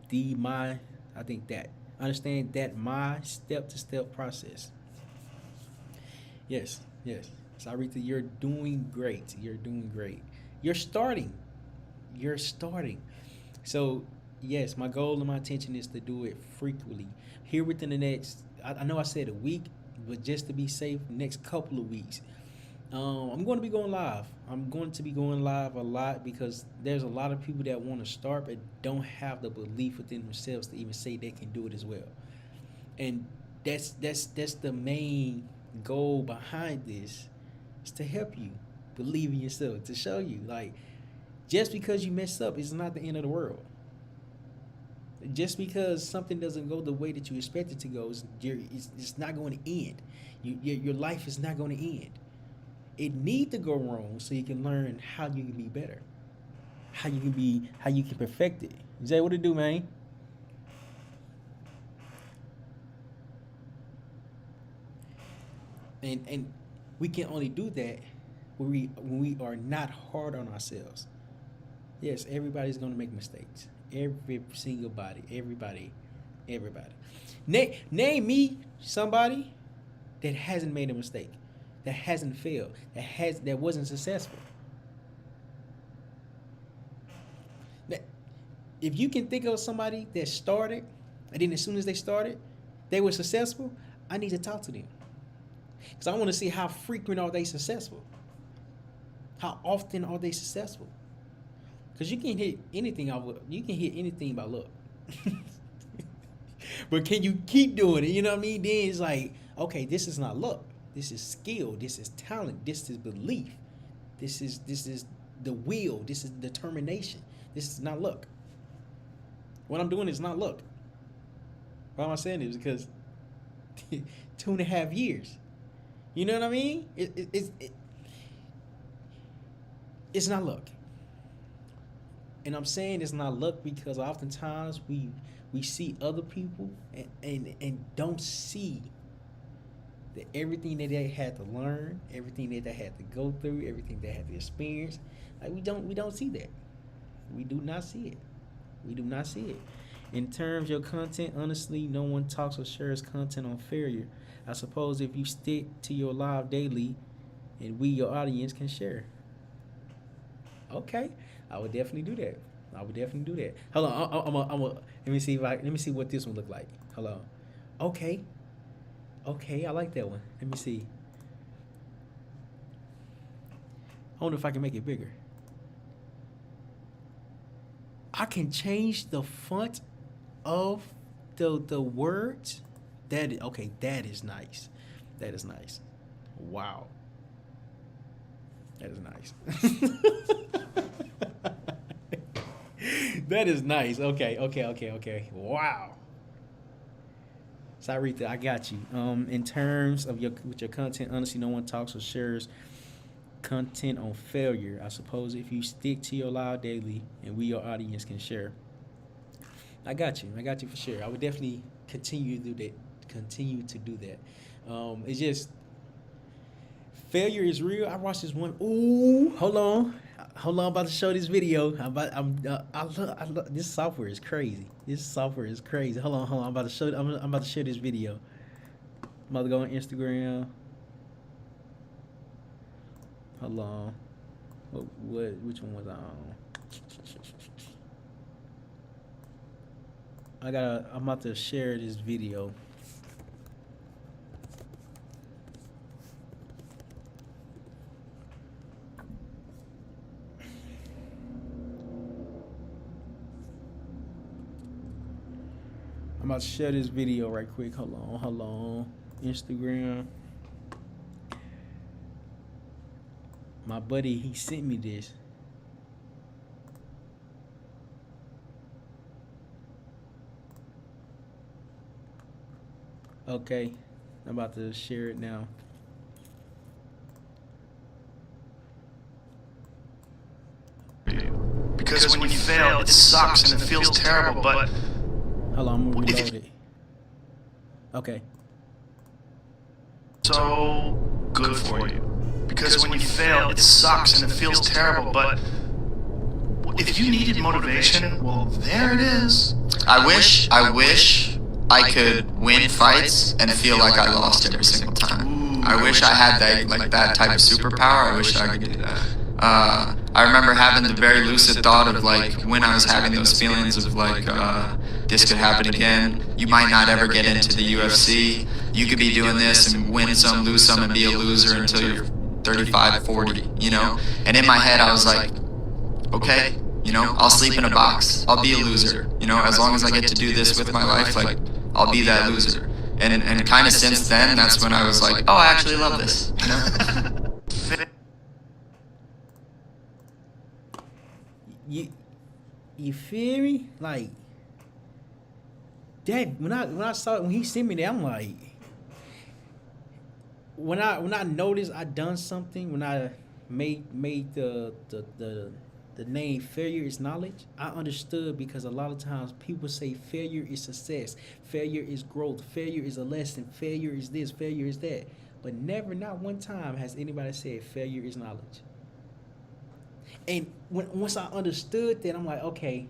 my I think that understand that my step to step process. Yes, yes. Sarita, you're doing great. You're doing great. You're starting. You're starting. So yes, my goal and my intention is to do it frequently. Here within the next, I know I said a week, but just to be safe, next couple of weeks. I'm going to be going live. I'm going to be going live a lot because there's a lot of people that want to start but don't have the belief within themselves to even say they can do it as well. And that's the main goal behind this is to help you believe in yourself, to show you like just because you mess up is not the end of the world. Just because something doesn't go the way that you expect it to go, it's not going to end. Your life is not going to end. It need to go wrong so you can learn how you can be better, how you can perfect it. Jay, what it do, man? And we can only do that when we are not hard on ourselves. Yes, everybody's gonna make mistakes. Every single body, everybody. Name me somebody that hasn't made a mistake, that hasn't failed, that wasn't successful. Now, if you can think of somebody that started, and then as soon as they started, they were successful, I need to talk to them. Because I want to see how frequent are they successful? How often are they successful? Because you can hit anything by luck. But can you keep doing it? You know what I mean? Then it's like, okay, this is not luck. This is skill. This is talent. This is belief. This is the will. This is determination. This is not luck. What I'm doing is not luck. Why am I saying this? Because 2.5 years. You know what I mean? It's not luck. And I'm saying it's not luck because oftentimes we see other people and don't see that everything that they had to learn, everything that they had to go through, everything they had to experience, like we don't see that. We do not see it. We do not see it. In terms of your content, honestly, no one talks or shares content on failure. I suppose if you stick to your live daily, and we, your audience, can share. Okay, I would definitely do that. I would definitely do that. Hold on, let me see let me see what this one look like. Hold on. Okay, I like that one. Let me see. I wonder if I can make it bigger. I can change the font of the words. That is, okay, that is nice. That is nice. Wow. That is nice. That is nice. Okay. Wow. Sarita, I got you. In terms of your content, honestly, no one talks or shares content on failure. I suppose if you stick to your live daily, and we, your audience, can share. I got you for sure. I would definitely continue to do that. It's just failure is real. I watched this one. Ooh, hold on. I'm about to show this video. I love this software is crazy. Hold on. I'm about to share this video. I'm about to go on Instagram. Hold on. Which one was I on? I'm about to share this video. I'm about to share this video right quick. Hold on. Instagram. My buddy, he sent me this. Okay, I'm about to share it now. Because when you fail, it sucks and it feels terrible, but... Hold on, I'm gonna reload it. Okay. So good for you. Because when you fail, it sucks and it feels terrible, but if you needed motivation, well, there it is. I wish I could win fights and feel like I lost every single time. I wish I had that type of superpower. I wish I could do that. I remember having the very lucid thought of when I was having those feelings of this could happen again. You might not ever get into the UFC. You could be doing this and win some, lose some, and be a loser until you're 35, 40, And in my head, I was like, okay, I'll sleep in a box. I'll be a loser. As long as I get to do this with my life, I'll be that loser. And kind of since then, that's when I was like, oh, I actually love this. You feel me? That when he sent me that, I'm like, when I noticed I done something, when I made the name failure is knowledge, I understood, because a lot of times people say failure is success, failure is growth, failure is a lesson, failure is this, failure is that, but never, not one time has anybody said failure is knowledge. And once I understood that, I'm like, okay,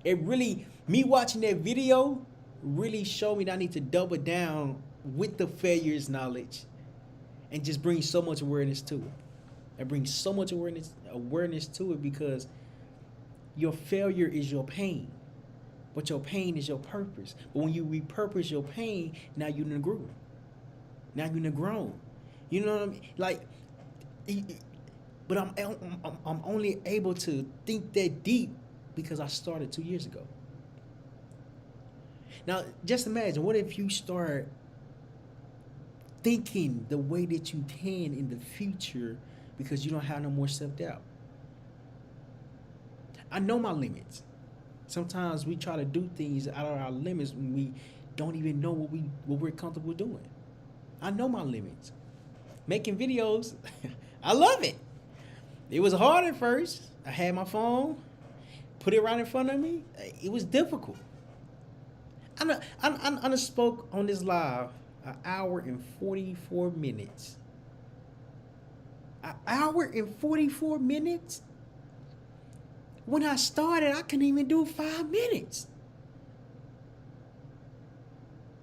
it really, me watching that video really showed me that I need to double down with the failure is knowledge and just bring so much awareness to it. And bring so much awareness to it, because your failure is your pain, but your pain is your purpose. But when you repurpose your pain, now you're in the groove. Now you're in the grown. You know what I mean? But I'm only able to think that deep because I started 2 years ago. Now, just imagine, what if you start thinking the way that you can in the future, because you don't have no more self-doubt. I know my limits. Sometimes we try to do things out of our limits when we don't even know what we're comfortable doing. I know my limits. Making videos, I love it. It was hard at first. I had my phone, put it right in front of me. It was difficult. I spoke on this live 1 hour and 44 minutes. 1 hour and 44 minutes When I started, I couldn't even do 5 minutes.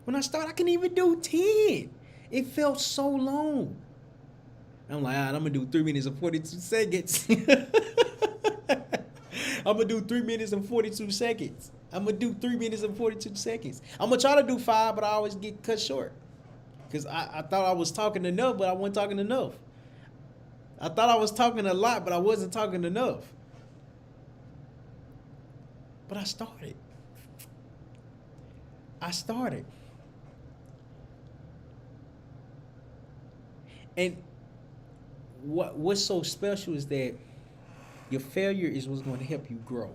When I started, I couldn't even do 10. It felt so long. I'm like, all right, I'm going to do 3 minutes and 42 seconds. I'm going to do 3 minutes and 42 seconds. I'm going to do 3 minutes and 42 seconds. I'm going to try to do 5, but I always get cut short. Because I thought I was talking enough, but I wasn't talking enough. I thought I was talking a lot, but I wasn't talking enough. But I started. And what's so special is that your failure is what's going to help you grow.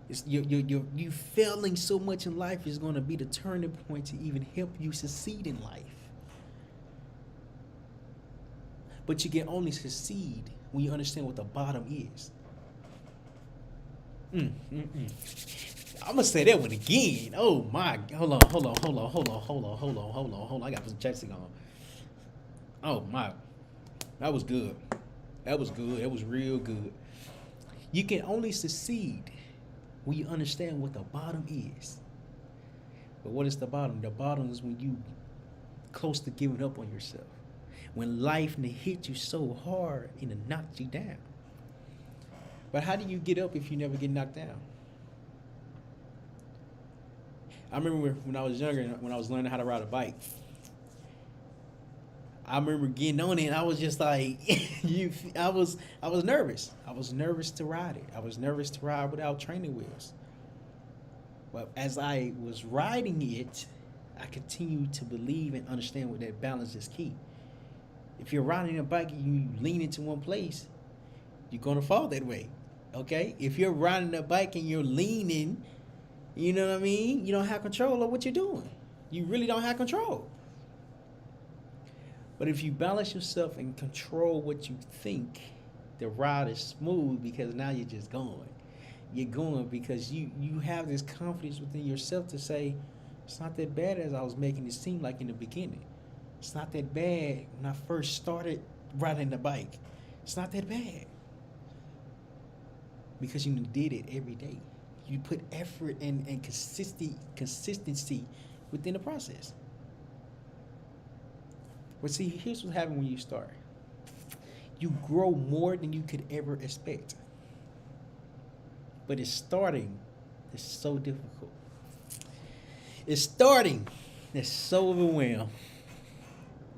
It's you failing so much in life is going to be the turning point to even help you succeed in life. But you can only succeed when you understand what the bottom is. I'm gonna say that one again. Oh my! Hold on. I got some chapstick on. Oh my! That was good. That was real good. You can only succeed when you understand what the bottom is. But what is the bottom? The bottom is when you close to giving up on yourself. When life hit you so hard and it knocked you down. But how do you get up if you never get knocked down? I remember when I was younger, when I was learning how to ride a bike, I remember getting on it and I was just like, I was nervous. I was nervous to ride it. I was nervous to ride without training wheels. But as I was riding it, I continued to believe and understand what that balance is key. If you're riding a bike and you lean into one place, you're going to fall that way, okay? If you're riding a bike and you're leaning, you know what I mean? You don't have control of what you're doing. You really don't have control. But if you balance yourself and control what you think, the ride is smooth because now you're just going. You're going because you have this confidence within yourself to say, it's not that bad as I was making it seem like in the beginning. It's not that bad when I first started riding the bike. It's not that bad. Because you did it every day. You put effort and consistency within the process. But see, here's what happens when you start. You grow more than you could ever expect. But it's starting is so difficult. It's starting is so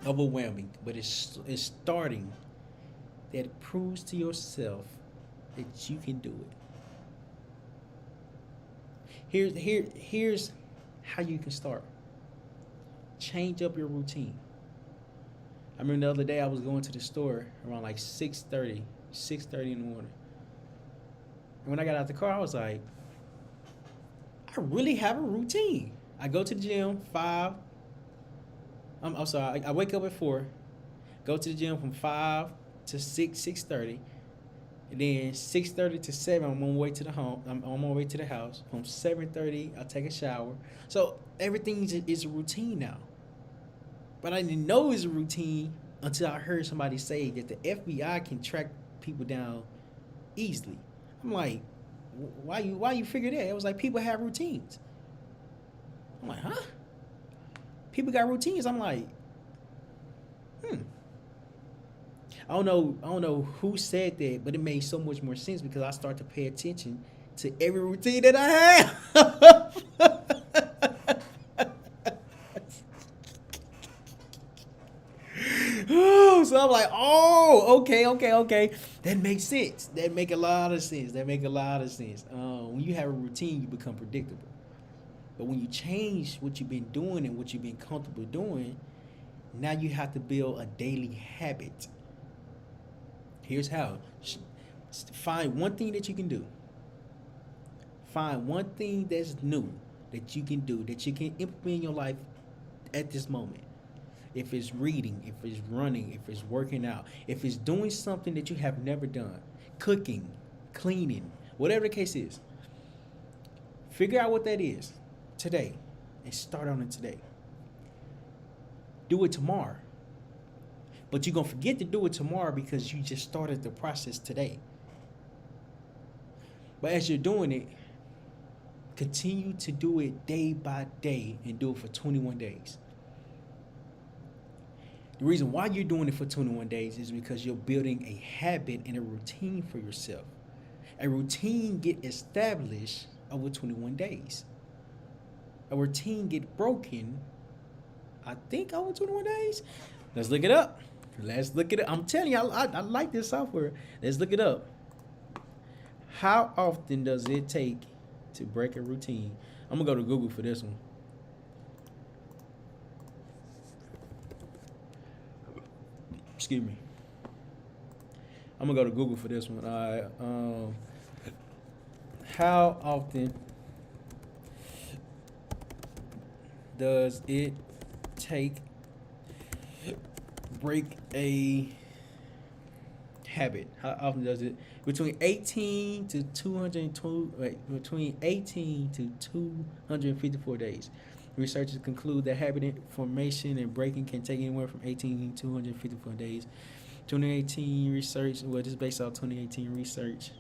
overwhelming. But it's starting that it proves to yourself that you can do it. Here's how you can start. Change up your routine. I remember the other day I was going to the store around like 6:30 in the morning. And when I got out the car, I was like, I really have a routine. I go to the gym 5. I'm sorry, I wake up at 4, go to the gym from 5 to 6:30. And then 6:30 to 7, I'm on my way to the home. I'm on my way to the house. From 7:30, I take a shower. So everything is a routine now. But I didn't know it was a routine until I heard somebody say that the FBI can track people down easily. I'm like, why you figure that? It was like people have routines. I'm like, huh? People got routines. I'm like, I don't know who said that, but it made so much more sense because I start to pay attention to every routine that I have. So I'm like, oh, okay. That makes sense. That make a lot of sense. When you have a routine, you become predictable. But when you change what you've been doing and what you've been comfortable doing, now you have to build a daily habit. Here's how. Find one thing that you can do. Find one thing that's new that you can do, that you can implement in your life at this moment. If it's reading, if it's running, if it's working out, if it's doing something that you have never done, cooking, cleaning, whatever the case is, figure out what that is today and start on it today. Do it tomorrow. But you're going to forget to do it tomorrow because you just started the process today. But as you're doing it, continue to do it day by day and do it for 21 days. The reason why you're doing it for 21 days is because you're building a habit and a routine for yourself. A routine get established over 21 days. A routine get broken, I think, over 21 days. Let's look it up. Let's look it up. I'm telling you, I like this software. Let's look it up. How often does it take to break a routine? I'm gonna go to Google for this one. Excuse me. I'm gonna go to Google for this one. All right. How often does it take break a habit? How often does it? Between 18 to 202. Between 18 to 254 days. Researchers conclude that habit formation and breaking can take anywhere from 18 to 254 days. 2018 research. Well, this is based off 2018 research.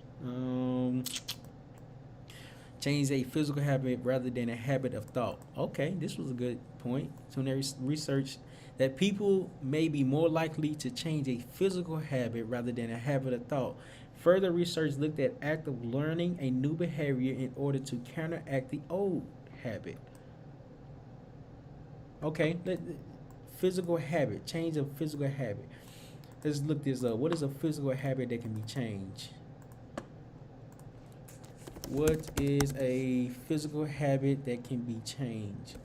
Change a physical habit rather than a habit of thought. Okay, this was a good point. So there's research that people may be more likely to change a physical habit rather than a habit of thought. Further research looked at active learning a new behavior in order to counteract the old habit. Okay, physical habit, change a physical habit. Let's look this up. What is a physical habit that can be changed? What is a physical habit that can be changed?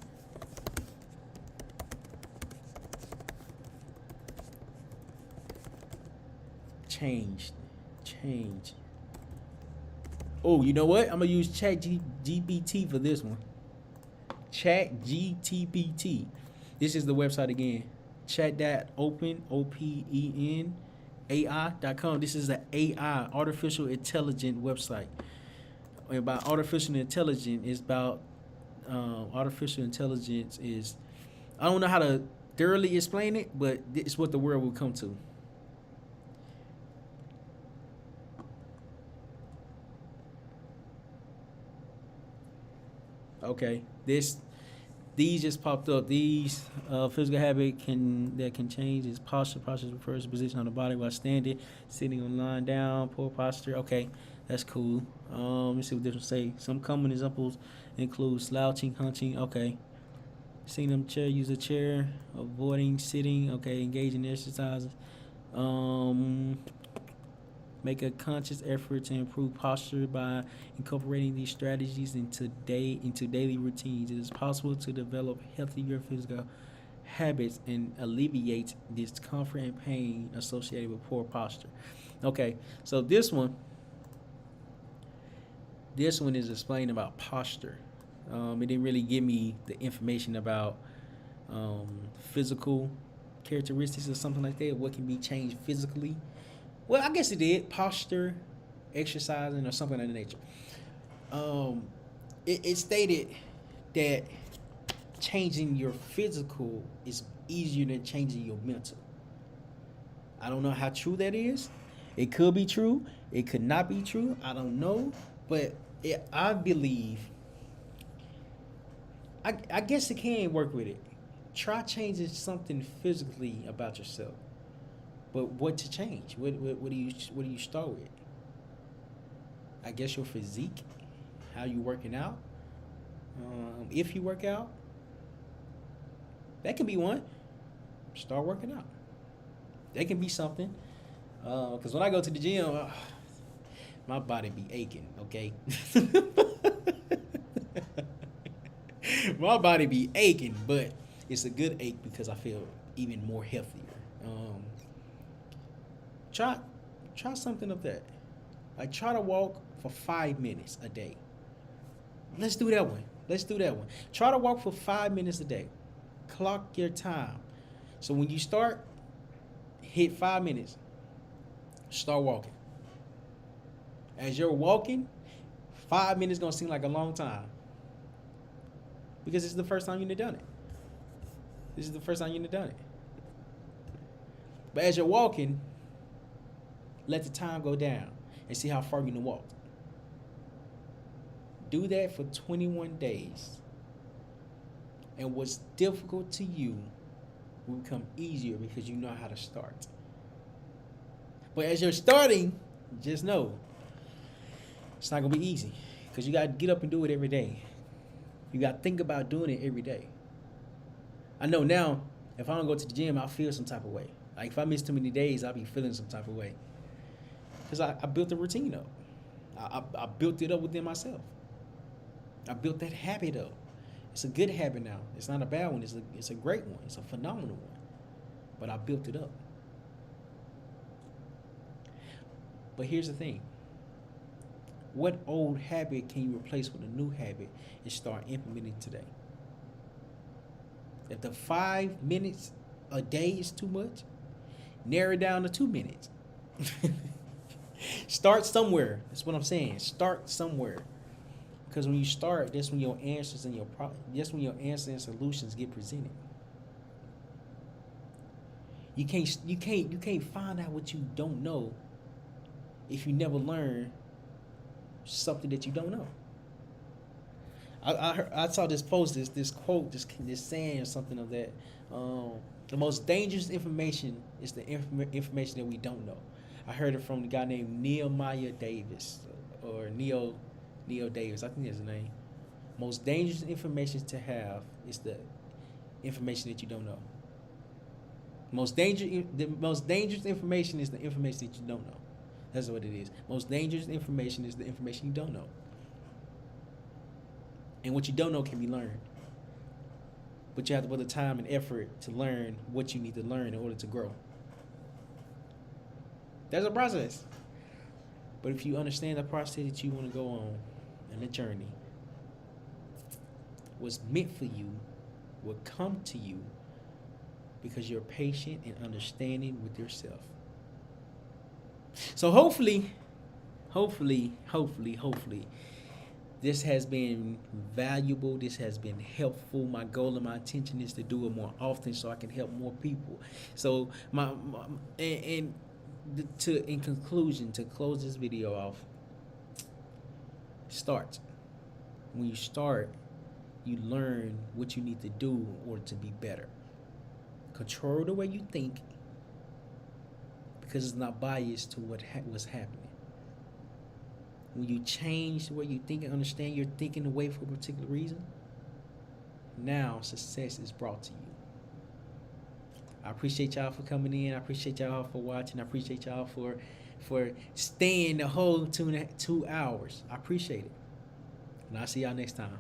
Change. Oh, you know what? I'm gonna use ChatGPT for this one. ChatGPT. This is the website again. Chat.openai.com. This is the AI, artificial intelligence website. About artificial intelligence is about artificial intelligence is, I don't know how to thoroughly explain it, but it's what the world will come to. Okay, these just popped up. These physical habit that can change is posture. Posture refers to position on the body while standing, sitting or lying down. Poor posture. Okay, that's cool. Let me see what this one say. Some common examples include slouching, hunching. Okay, seeing them use a chair, avoiding sitting. Okay, engaging in exercises. Make a conscious effort to improve posture by incorporating these strategies into daily routines. It is possible to develop healthier physical habits and alleviate discomfort and pain associated with poor posture. Okay, so this one is explaining about posture. It didn't really give me the information about physical characteristics or something like that. What can be changed physically? Well, I guess it did. Posture, exercising, or something of that nature. It stated that changing your physical is easier than changing your mental. I don't know how true that is. It could be true. It could not be true. I don't know. But I believe, I guess it can work with it. Try changing something physically about yourself. But what to change? What do you start with? I guess your physique, how you working out. If you work out, that can be one. Start working out. That can be something. Because when I go to the gym, my body be aching. Okay. My body be aching, but it's a good ache because I feel even more healthier. Try something of that. Like try to walk for 5 minutes a day. Let's do that one. Try to walk for 5 minutes a day. Clock your time. So when you start, hit 5 minutes. Start walking. As you're walking, 5 minutes gonna seem like a long time. Because it's the first time you've done it. But as you're walking, let the time go down and see how far you can walk. do that for 21 days, and what's difficult to you will become easier because you know how to start. But as you're starting, just know it's not gonna be easy because you gotta get up and do it every day. You gotta think about doing it every day. I know now, if I don't go to the gym, I'll feel some type of way. Like if I miss too many days, I'll be feeling some type of way. Because I built a routine up. I built it up within myself. I built that habit up. It's a good habit now. It's not a bad one. It's a great one. It's a phenomenal one. But I built it up. But here's the thing. What old habit can you replace with a new habit and start implementing today? If the 5 minutes a day is too much, narrow it down to 2 minutes. Start somewhere. That's what I'm saying. Start somewhere. Because when you start, that's when your answers and that's when your answers and solutions get presented. You can't find out what you don't know if you never learn something that you don't know. I saw this post, this quote, this saying or something of that. The most dangerous information is the information that we don't know. I heard it from the guy named Nehemiah Davis, or Neo Davis. I think that's his name. Most dangerous information to have is the information that you don't know. The most dangerous information is the information that you don't know. That's what it is. Most dangerous information is the information you don't know. And what you don't know can be learned. But you have to put the time and effort to learn what you need to learn in order to grow. There's a process. But if you understand the process that you want to go on and the journey, what's meant for you will come to you because you're patient and understanding with yourself. So hopefully, this has been valuable. This has been helpful. My goal and my intention is to do it more often so I can help more people. So in conclusion, to close this video off, start. When you start, you learn what you need to do in order to be better. Control the way you think, because it's not biased to what's happening. When you change the way you think and understand you're thinking away for a particular reason, now success is brought to you. I appreciate y'all for coming in. I appreciate y'all for watching. I appreciate y'all for staying the whole 2 hours. I appreciate it. And I'll see y'all next time.